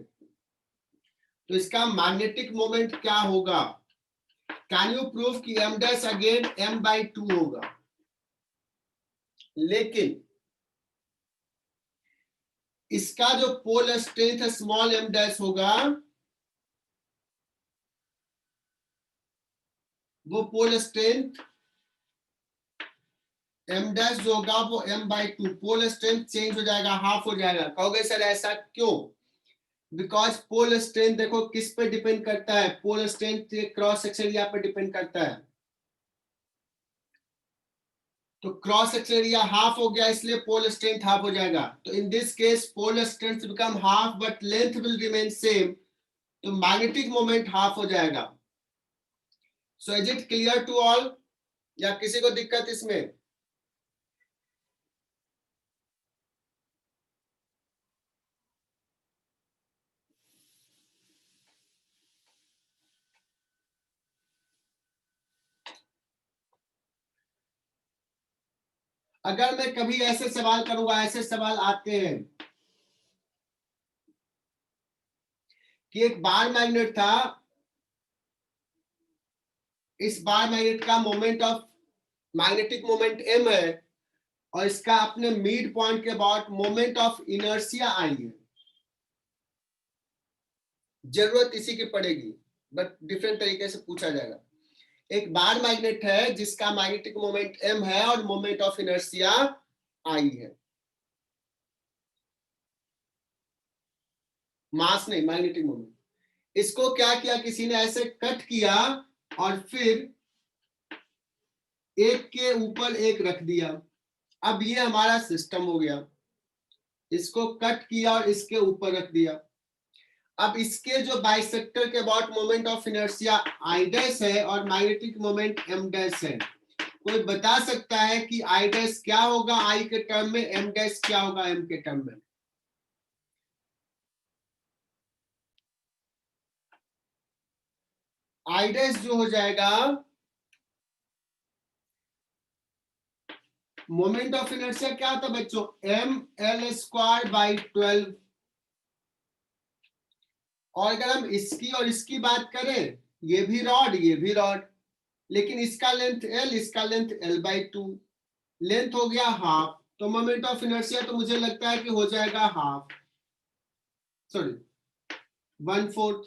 A: तो इसका मैग्नेटिक मोमेंट क्या होगा, कैन यू प्रूव कि m डैश अगेन m/2 होगा, लेकिन इसका जो पोल स्ट्रेंथ है स्मॉल m डैश होगा, वो पोल स्ट्रेंथ m डैश जो होगा वो m/2, पोल स्ट्रेंथ चेंज हो जाएगा, हाफ हो जाएगा। कहोगे सर ऐसा क्यों? बिकॉज पोल स्ट्रेंथ देखो किस पे डिपेंड करता है, pole strength cross section area पे डिपेंड करता है, तो क्रॉस सेक्शन एरिया हाफ हो गया इसलिए पोल स्ट्रेंथ हाफ हो जाएगा। तो in this case pole strength become half but length will remain same, तो मैग्नेटिक मोमेंट हाफ हो जाएगा। So is it clear to all, या किसी को दिक्कत इसमें? अगर मैं कभी ऐसे सवाल करूंगा, ऐसे सवाल आते हैं कि एक बार मैग्नेट था, इस बार मैग्नेट का moment of magnetic moment m है और इसका अपने मिड पॉइंट के about moment of inertia I है, जरूरत इसी की पड़ेगी बट डिफरेंट तरीके से पूछा जाएगा। एक बार मैग्नेट है जिसका मैग्नेटिक मोमेंट m है और मोमेंट ऑफ इनर्शिया आई है, मास नहीं, मैग्नेटिक मोमेंट। इसको क्या किया, किसी ने ऐसे कट किया और फिर एक के ऊपर एक रख दिया, अब ये हमारा सिस्टम हो गया, इसको कट किया और इसके ऊपर रख दिया। अब इसके जो बाइसेक्टर के about moment of inertia I dash है और मैग्नेटिक मोमेंट m डैश है, कोई बता सकता है कि आई डैश क्या होगा आई के टर्म में, m डैश क्या होगा m के टर्म में? आई डैश जो हो जाएगा मोमेंट ऑफ इनर्शिया क्या होता है बच्चों, ml²/12। और अगर हम इसकी और इसकी बात करें, ये भी रॉड ये भी रॉड, लेकिन इसका लेंथ l, इसका लेंथ l/2, लेंथ हो गया हाफ, तो मोमेंट ऑफ इनर्शिया तो मुझे लगता है कि हो जाएगा हाफ। सॉरी 1/4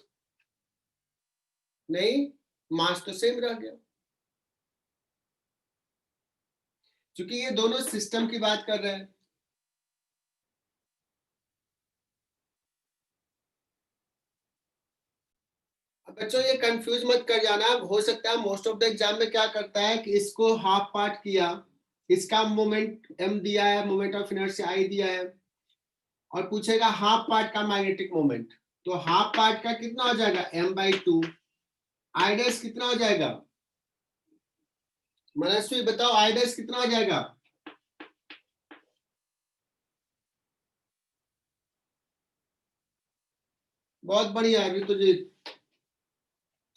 A: नहीं, मास तो सेम रह गया, क्योंकि ये दोनों सिस्टम की बात कर रहे हैं। बच्चों ये कंफ्यूज मत कर जाना, हो सकता है मोस्ट ऑफ द एग्जाम में क्या करता है कि इसको हाफ पार्ट किया, इसका मोमेंट m दिया है, मोमेंट ऑफ इनर्शिया I दिया है, और पूछेगा हाफ पार्ट का मैग्नेटिक मोमेंट, तो हाफ पार्ट का कितना हो जाएगा m/2, I डैश कितना हो जाएगा, मनस्वी बताओ I डैश कितना हो जाएगा? बहुत बढ़िया, अभी तो जी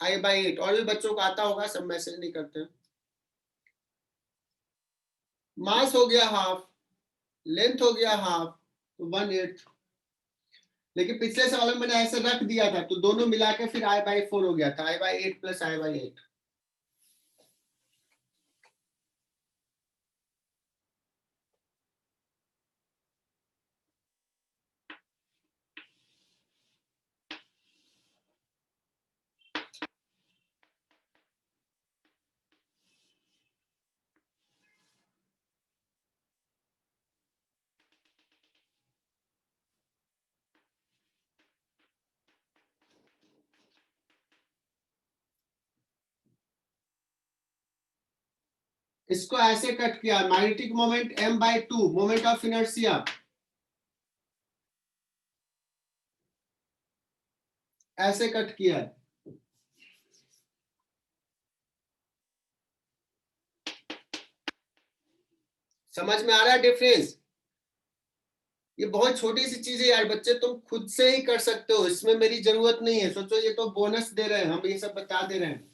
A: I/8, और भी बच्चों को आता होगा, सब मैसेज नहीं करते। मास हो गया हाफ, लेंथ हो गया हाफ, तो 1/8, लेकिन पिछले सवाल में मैंने ऐसे रख दिया था, तो दोनों मिला के फिर I/4 हो गया था, I/8 प्लस I/8। इसको ऐसे कट किया, magnetic moment m/2, moment of inertia ऐसे कट किया है। समझ में आ रहा है डिफरेंस? ये बहुत छोटी सी चीज है यार बच्चे, तुम खुद से ही कर सकते हो, इसमें मेरी जरूरत नहीं है। सोचो ये तो बोनस दे रहे हैं हम, ये सब बता दे रहे हैं।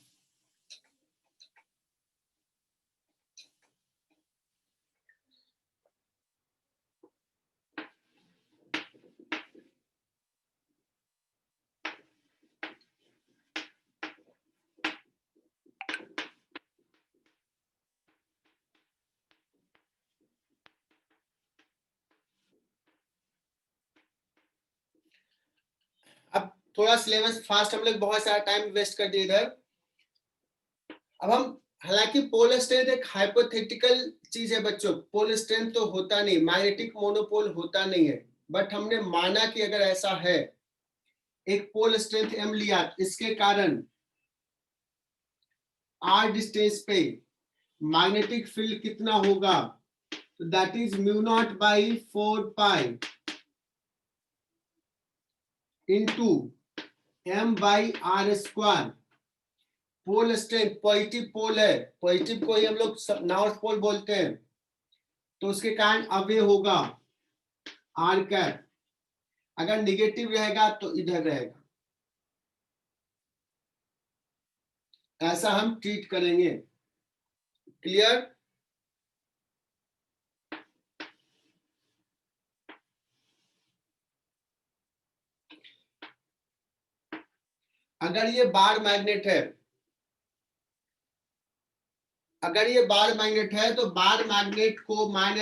A: अब थोड़ा सिलेबस फास्ट, हम लोग बहुत सारा टाइम वेस्ट कर दिए इधर। अब हम, हालांकि पोल स्ट्रेंथ एक हाइपोथेटिकल चीज है बच्चों, पोल स्ट्रेंथ तो होता नहीं, मैग्नेटिक मोनोपोल होता नहीं है, बट हमने माना कि अगर ऐसा है, एक पोल स्ट्रेंथ m लिया, इसके कारण r डिस्टेंस पे मैग्नेटिक फील्ड कितना होगा, तो that is μ0/4 into m/r²। Pole strength positive pole है, पॉजिटिव को ही हम लोग नॉर्थ पोल बोलते हैं, तो उसके कारण अवे होगा r कैप, अगर निगेटिव रहेगा तो इधर रहेगा। ऐसा हम ट्रीट करेंगे। क्लियर? अगर ये बार मैग्नेट है, अगर ये बार मैग्नेट है तो बार मैग्नेट को -m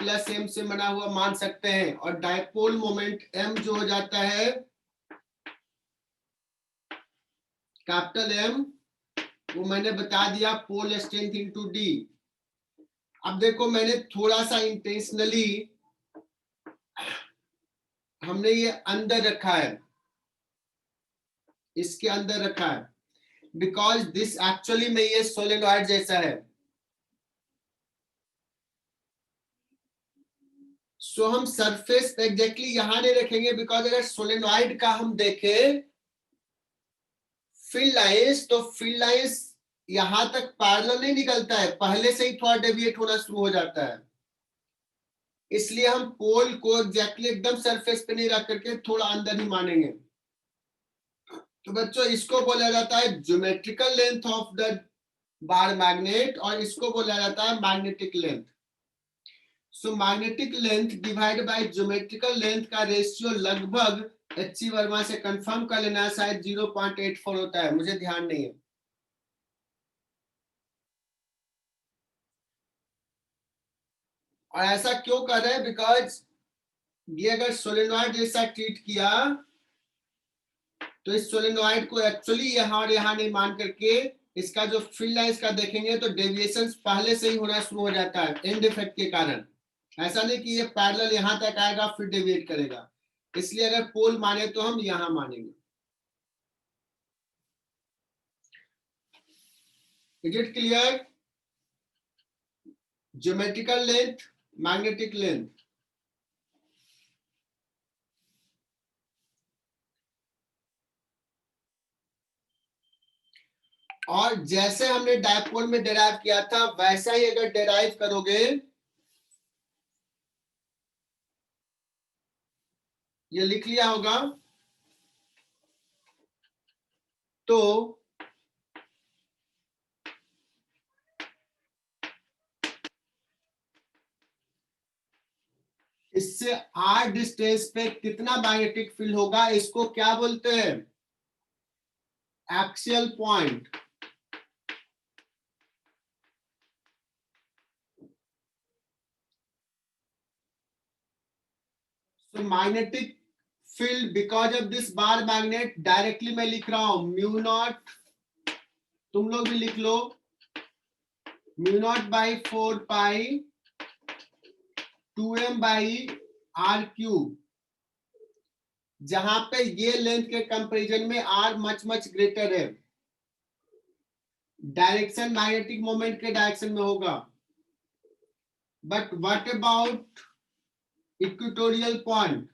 A: + m से बना हुआ मान सकते हैं, और डायपोल मोमेंट m जो हो जाता है कैपिटल M, वो मैंने बता दिया पोल स्ट्रेंथ इंटू d। अब देखो मैंने थोड़ा सा इंटेंशनली हमने ये अंदर रखा है, इसके अंदर रखा है, बिकॉज दिस एक्चुअली में ये सोलेनॉइड जैसा है। सो हम सरफेस एग्जैक्टली यहां नहीं रखेंगे, बिकॉज अगर सोलेनॉइड का हम देखें फील्ड लाइंस, तो फील्ड लाइंस यहां तक पैरेलल नहीं निकलता है, पहले से ही थोड़ा डेविएट होना शुरू हो जाता है। इसलिए हम पोल को एग्जैक्टली एकदम सरफेस पे नहीं रख करके थोड़ा अंदर ही मानेंगे। तो बच्चों इसको बोला जाता है geometrical length of the bar magnet, और इसको बोला जाता है magnetic length. So magnetic length divide by geometrical length का रेशियो लगभग HC वर्मा से कंफर्म कर लेना, शायद 0.84 होता है, मुझे ध्यान नहीं है। और ऐसा क्यों कर रहे हैं, बिकॉज ये अगर सोलेनॉइड जैसा ट्रीट किया तो इस सोलेनोइड को एक्चुअली यहाँ और यहाँ नहीं मान करके इसका जो फील्ड है इसका देखेंगे तो डेविएशन पहले से ही होना शुरू हो जाता है एंड इफेक्ट के कारण। ऐसा नहीं कि ये पैरेलल यहाँ तक आएगा फिर डेविएट करेगा, इसलिए अगर पोल माने तो हम यहाँ मानेंगे। Is it clear? Geometrical length, magnetic length. और जैसे हमने डायपोल में डेराइव किया था वैसा ही अगर डेराइव करोगे, ये लिख लिया होगा, तो इससे r डिस्टेंस पे कितना मैग्नेटिक फील्ड होगा, इसको क्या बोलते हैं? Axial point. So magnetic field because of this bar magnet, directly मैं लिख रहा हूं म्यू नॉट, तुम लोग भी लिख लो, mu not by 4 pi 2m by r cube, जहां पे ये लेंथ के कंपैरिजन में r मच मच ग्रेटर है, डायरेक्शन मैग्नेटिक मोमेंट के डायरेक्शन में होगा। But what about equatorial point?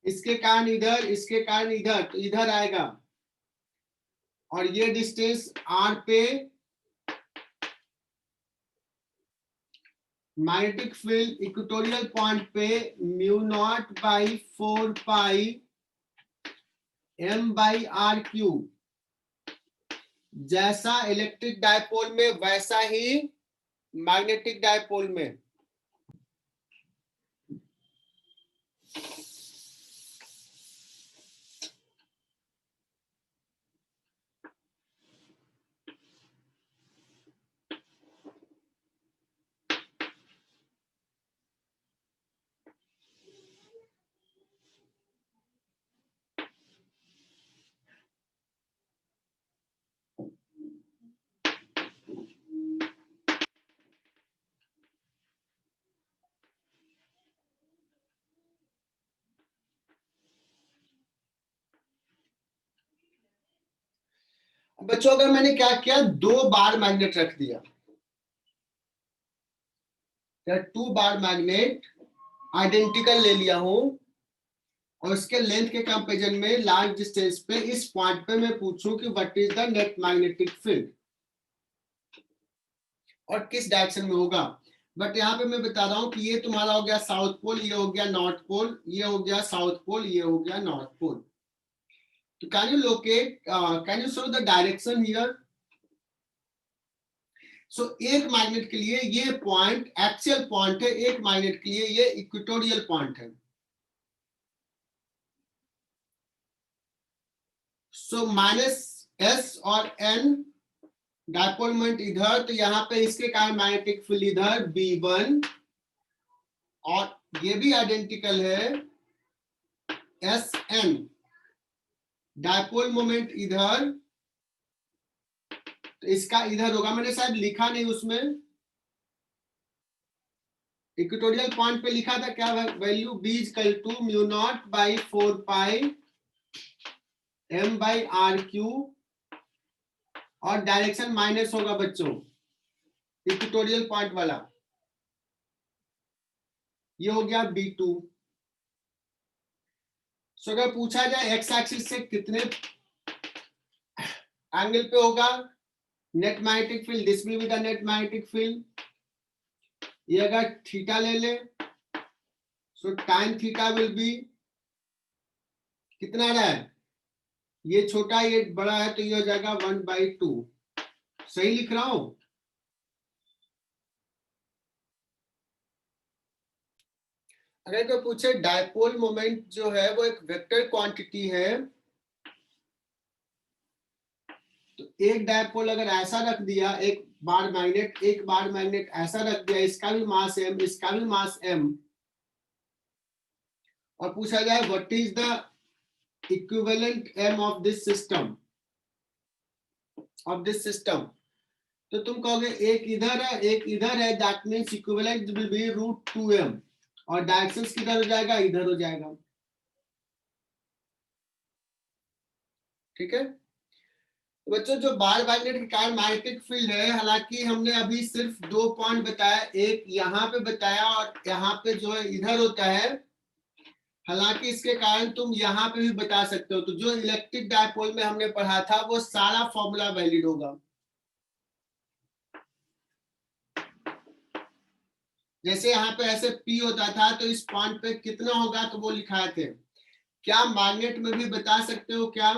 A: इसके कारण इधर, इसके कारण इधर, तो इधर आएगा। और ये डिस्टेंस r पे मैग्नेटिक फील्ड इक्वेटोरियल पॉइंट पे mu not by 4 pi m by r cube, जैसा इलेक्ट्रिक डायपोल में वैसा ही मैग्नेटिक डायपोल में। बच्चों अगर मैंने क्या किया, 2 बार मैग्नेट रख दिया, 2 बार मैग्नेट आइडेंटिकल ले लिया हूं, और इसके लेंथ के कंपैरिजन में लार्ज डिस्टेंस पे इस पॉइंट पे मैं पूछूं कि what is the net magnetic field और किस डायरेक्शन में होगा। बट यहाँ पे मैं बता रहा हूं कि ये तुम्हारा हो गया साउथ पोल, ये हो गया नॉर्थ पोल, ये हो गया साउथ पोल, ये हो गया नॉर्थ पोल। तो can you locate, can you show the direction here? So एक मैग्नेट के लिए ये पॉइंट एक्सियल पॉइंट है, एक मैग्नेट के लिए ये इक्वेटोरियल पॉइंट है। सो -s और n डायपोल मोमेंट इधर, तो यहाँ पे इसके कारण मैग्नेटिक फील्ड इधर B1, और ये भी आइडेंटिकल है Sn, डायपोल मोमेंट इधर, तो इसका इधर होगा, मैंने शायद लिखा नहीं उसमें, इक्वेटोरियल पॉइंट पे लिखा था क्या value, B = mu not by 4 pi m by r cube, और डायरेक्शन माइनस होगा बच्चों इक्वेटोरियल पॉइंट वाला, ये हो गया B2। सो अगर पूछा जाए एक्स एक्सिस से कितने एंगल पे होगा net magnetic field, this will be the net magnetic field, ये अगर थीटा ले ले, सो tan थीटा विल बी कितना रहा है, ये छोटा ये बड़ा है, तो ये हो जाएगा 1/2। सही लिख रहा हूं? अगर कोई पूछे डायपोल मोमेंट जो है वो एक वेक्टर क्वांटिटी है, तो एक डायपोल अगर ऐसा रख दिया, एक बार मैग्नेट ऐसा रख दिया, इसका भी मास m, इसका भी मास m, और पूछा जाए what is the equivalent m of this system, तो तुम कहोगे एक इधर है एक इधर है, that means equivalent will be √2m, और डायरेक्शंस किधर हो जाएगा, इधर हो जाएगा। ठीक है बच्चों, जो बार मैग्नेट के कारण मैग्नेटिक फील्ड है, हालांकि हमने अभी सिर्फ 2 पॉइंट बताया, एक यहाँ पे बताया और यहाँ पे जो है इधर होता है, हालांकि इसके कारण तुम यहाँ पे भी बता सकते हो। तो जो इलेक्ट्रिक डायपोल में हमने पढ़ा था वो सारा फॉर्मूला वैलिड होगा। जैसे यहाँ पे ऐसे P होता था तो इस पॉइंट पे कितना होगा, तो वो लिखाए थे। क्या मैग्नेट में भी बता सकते हो क्या?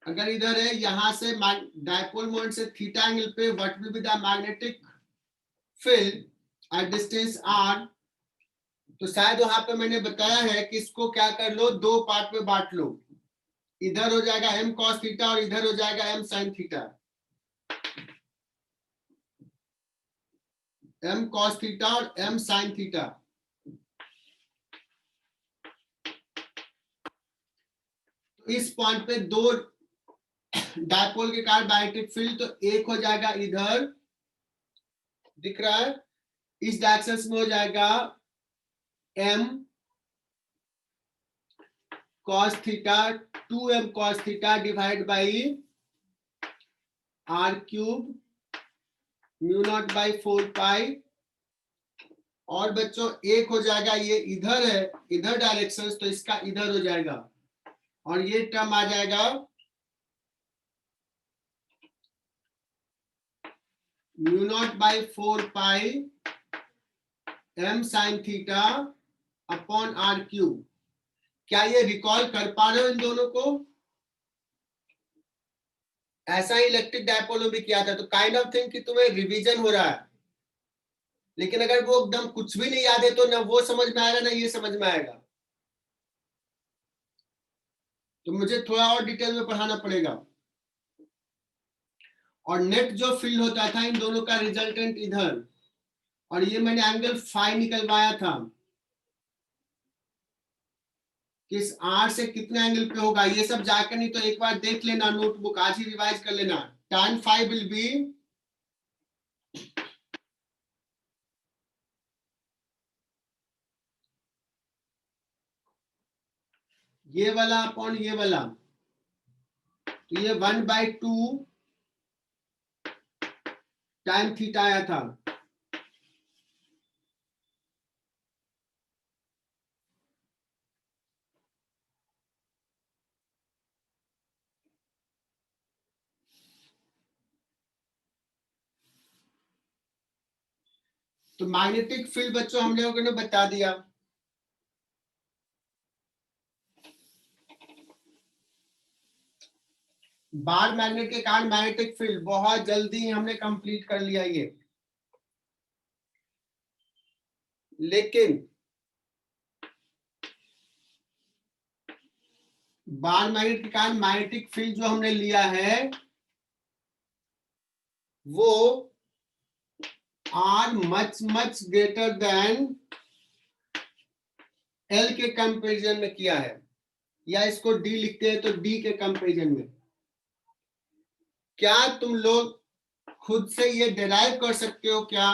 A: अगर इधर है यहां से डायपोल मोमेंट से थीटा एंगल पे what will be the magnetic field at distance r, तो शायद वहां पे मैंने बताया है कि इसको क्या कर लो, 2 पार्ट में बांट लो, इधर हो जाएगा m cos थीटा और इधर हो जाएगा m sin theta. m cos theta और m sin थीटा। तो इस पॉइंट पे 2 डायपोल के कारण मैग्नेटिक फील्ड, तो एक हो जाएगा इधर, दिख रहा है, इस डायरेक्शन में हो जाएगा m cos theta 2m cos theta divide by r cube mu naught by 4 पाई, और बच्चों एक हो जाएगा, ये इधर है, इधर डायरेक्शन, तो इसका इधर हो जाएगा, और ये टर्म आ जाएगा mu not by 4 pi m sin theta upon r cube. क्या ये रिकॉल कर पा रहे हो इन दोनों को? ऐसा ही इलेक्ट्रिक डायपोल में भी किया था, तो काइंड ऑफ थिंग कि तुम्हें रिवीजन हो रहा है, लेकिन अगर वो एकदम कुछ भी नहीं याद है तो ना वो समझ में आएगा ना ये समझ में आएगा, तो मुझे थोड़ा और डिटेल में पढ़ाना पड़ेगा। और नेट जो फील्ड होता था इन दोनों का रिजल्टेंट इधर, और ये मैंने एंगल फाई निकलवाया था, किस आर से कितने एंगल पे होगा, ये सब जाकर नहीं तो एक बार देख लेना, नोटबुक आज ही रिवाइज कर लेना। tan फाई विल बी ये वाला अपॉन ये वाला, तो ये 1/2 tan थीटा आया था। तो मैग्नेटिक फील्ड बच्चों हम लोगों ने बता दिया। बार मैग्नेट के कारण मैग्नेटिक फील्ड बहुत जल्दी हमने कंप्लीट कर लिया ये, लेकिन बार मैग्नेट के कारण मैग्नेटिक फील्ड जो हमने लिया है वो r much greater than L के कंपैरिजन में किया है, या इसको डी लिखते हैं तो डी के कंपैरिजन में। क्या तुम लोग खुद से ये डिराइव कर सकते हो क्या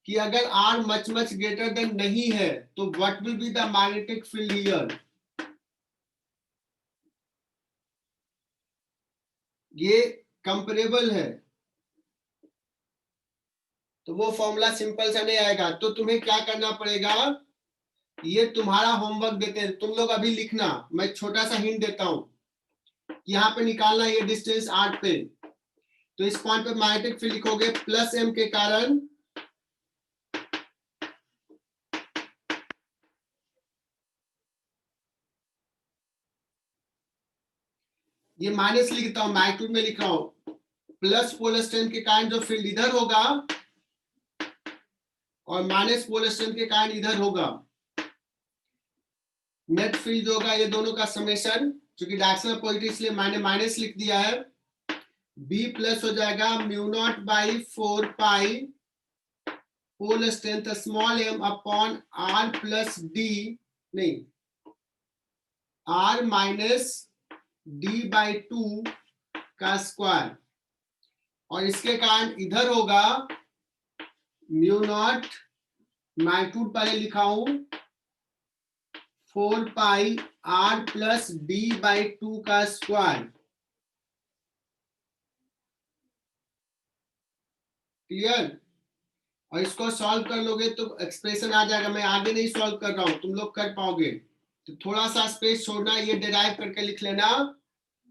A: कि अगर आर मच ग्रेटर देन नहीं है तो what will be the magnetic field here? ये कंपेरेबल है, तो वो फॉर्मूला सिंपल सा नहीं आएगा, तो तुम्हें क्या करना पड़ेगा, ये तुम्हारा होमवर्क देते हैं, तुम लोग अभी लिखना, मैं छोटा सा हिंट देता हूं, यहाँ पे निकालना ये डिस्टेंस r पे, तो इस पॉइंट पे मैग्नेटिक फील्ड लिखोगे प्लस m के कारण ये माइनस लिखता हूं, मैग्नीट्यूड में लिख रहा हूं, प्लस पोलर स्ट्रेंथ के कारण जो फील्ड इधर होगा और माइनस पोलर स्ट्रेंथ के कारण इधर होगा, नेट फील्ड होगा ये दोनों का समेशन, क्योंकि डायरेक्शनल पोलरिटी इसलिए मैंने माइनस लिख दिया है। बी प्लस हो जाएगा mu not by 4 pi whole strength small M upon r plus D, नहीं आर माइनस डी बाई 2 का स्क्वायर, और इसके कारण इधर होगा म्यू नॉट, मैग्नीट्यूड पहले लिखा हूं 4 पाई आर प्लस डी बाई 2 का स्क्वायर। क्लियर? और इसको सॉल्व कर लोगे तो एक्सप्रेशन आ जाएगा। मैं आगे नहीं सॉल्व कर रहा हूं, तुम लोग कर पाओगे, तो थोड़ा सा स्पेस छोड़ना, ये डिराइव करके लिख लेना,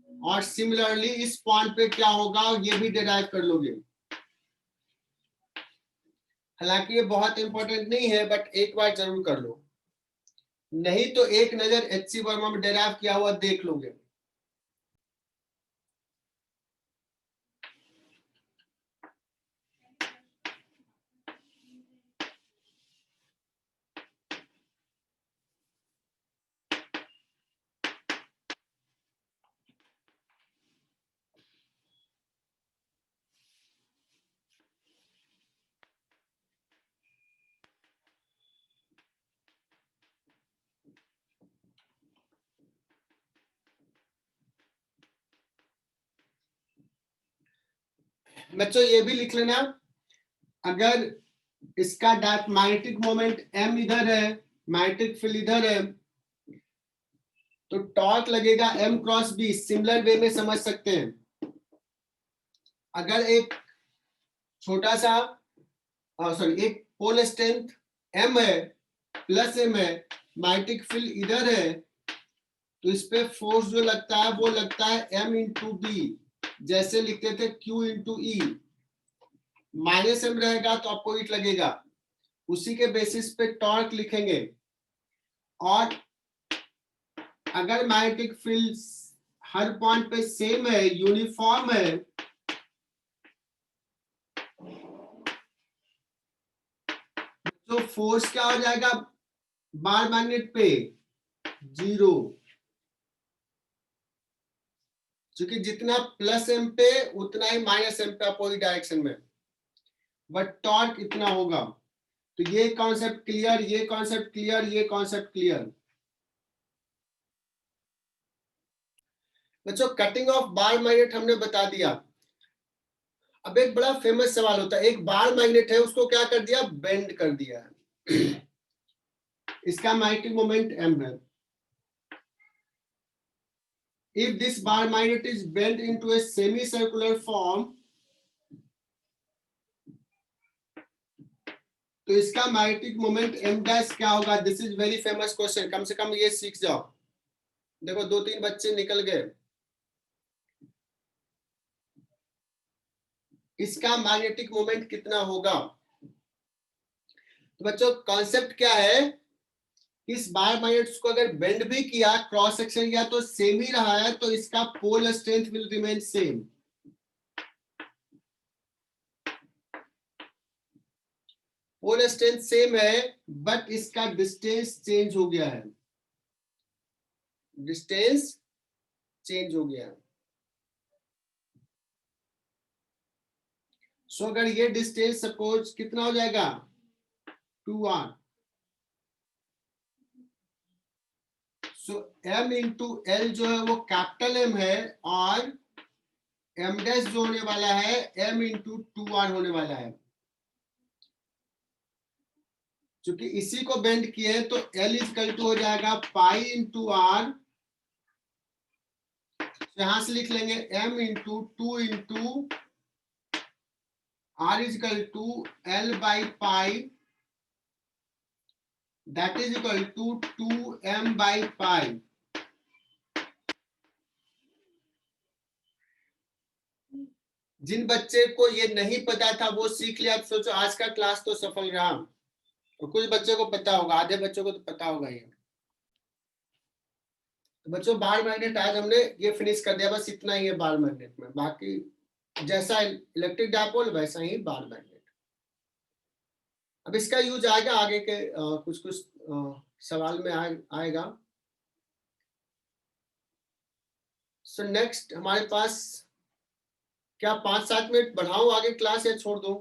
A: और सिमिलरली इस पॉइंट पे क्या होगा ये भी डिराइव कर लोगे। हालांकि ये बहुत इंपॉर्टेंट नहीं है, बट एक बार जरूर कर लो, नहीं तो एक नजर एचसी वर्मा में डिराइव किया हुआ देख लोगे। बच्चों ये भी लिख लेना, अगर इसका मैग्नेटिक मोमेंट m इधर है, मैग्नेटिक फील्ड इधर है, तो टॉर्क लगेगा m cross b। Similar way में समझ सकते हैं। अगर एक छोटा सा सॉरी एक पोल स्ट्रेंथ m है प्लस m है, मैग्नेटिक फील्ड इधर है, तो इस पे फोर्स जो लगता है वो लगता है m इंटू बी, जैसे लिखते थे q इंटू ई। माइनस m रहेगा तो अपोजिट लगेगा, उसी के बेसिस पे टॉर्क लिखेंगे। और अगर मैग्नेटिक फील्ड हर पॉइंट पे सेम है, यूनिफॉर्म है, तो फोर्स क्या हो जाएगा बार मैग्नेट पे? 0, क्योंकि जितना प्लस एम पे उतना ही माइनस एम पे अपोजिट डायरेक्शन में, बट टॉर्क इतना होगा। तो ये कॉन्सेप्ट क्लियर, ये कॉन्सेप्ट क्लियर, ये कॉन्सेप्ट क्लियर। बच्चों कटिंग ऑफ बार मैग्नेट हमने बता दिया। अब एक बड़ा फेमस सवाल होता है, एक बार मैग्नेट है उसको क्या कर दिया? बेंड कर दिया है। इसका मैग्नेटिक मोमेंट m है। If this bar magnet is bent into a semicircular form, तो इसका मैग्नेटिक मोमेंट m डैश क्या होगा? This is very famous question, कम से कम ये सीख जाओ। देखो 2-3 बच्चे निकल गए। इसका मैग्नेटिक मोमेंट कितना होगा? तो बच्चों कॉन्सेप्ट क्या है, इस बार मैग्नेट्स को अगर बेंड भी किया, क्रॉस सेक्शन या तो सेम ही रहा है, तो इसका pole strength will remain same. Pole strength same है, बट इसका डिस्टेंस चेंज हो गया है, डिस्टेंस चेंज हो गया है। सो अगर ये डिस्टेंस सपोज कितना हो जाएगा? 2r। सो m इंटू एल जो है वो कैपिटल M है, और m डैश जो होने वाला है m इंटू 2r होने वाला है। क्योंकि इसी को बेंड किए हैं तो L इक्वल टू हो जाएगा पाई इंटू r, यहां से लिख लेंगे m into 2 into r equal to L by pi, that is equal to 2m by pi. जिन बच्चे को ये नहीं पता था वो सीख लिया, तो सोचो आज का क्लास तो सफल रहा। और कुछ बच्चों को पता होगा, आधे बच्चों को तो पता होगा ये। तो बच्चों बार मैग्नेट आज हमने ये फिनिश कर दिया, बस इतना ही है बार मैग्नेट में। बाकी जैसा इलेक्ट्रिक डायपोल वैसा ही बार मैग्नेट। अब इसका यूज आएगा आगे के कुछ सवाल में आएगा। सो नेक्स्ट हमारे पास क्या 5-7 मिनट बढ़ाओ आगे क्लास या छोड़ दो?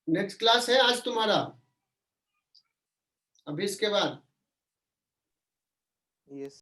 A: नेक्स्ट क्लास है आज तुम्हारा अभी इसके बाद?
D: यस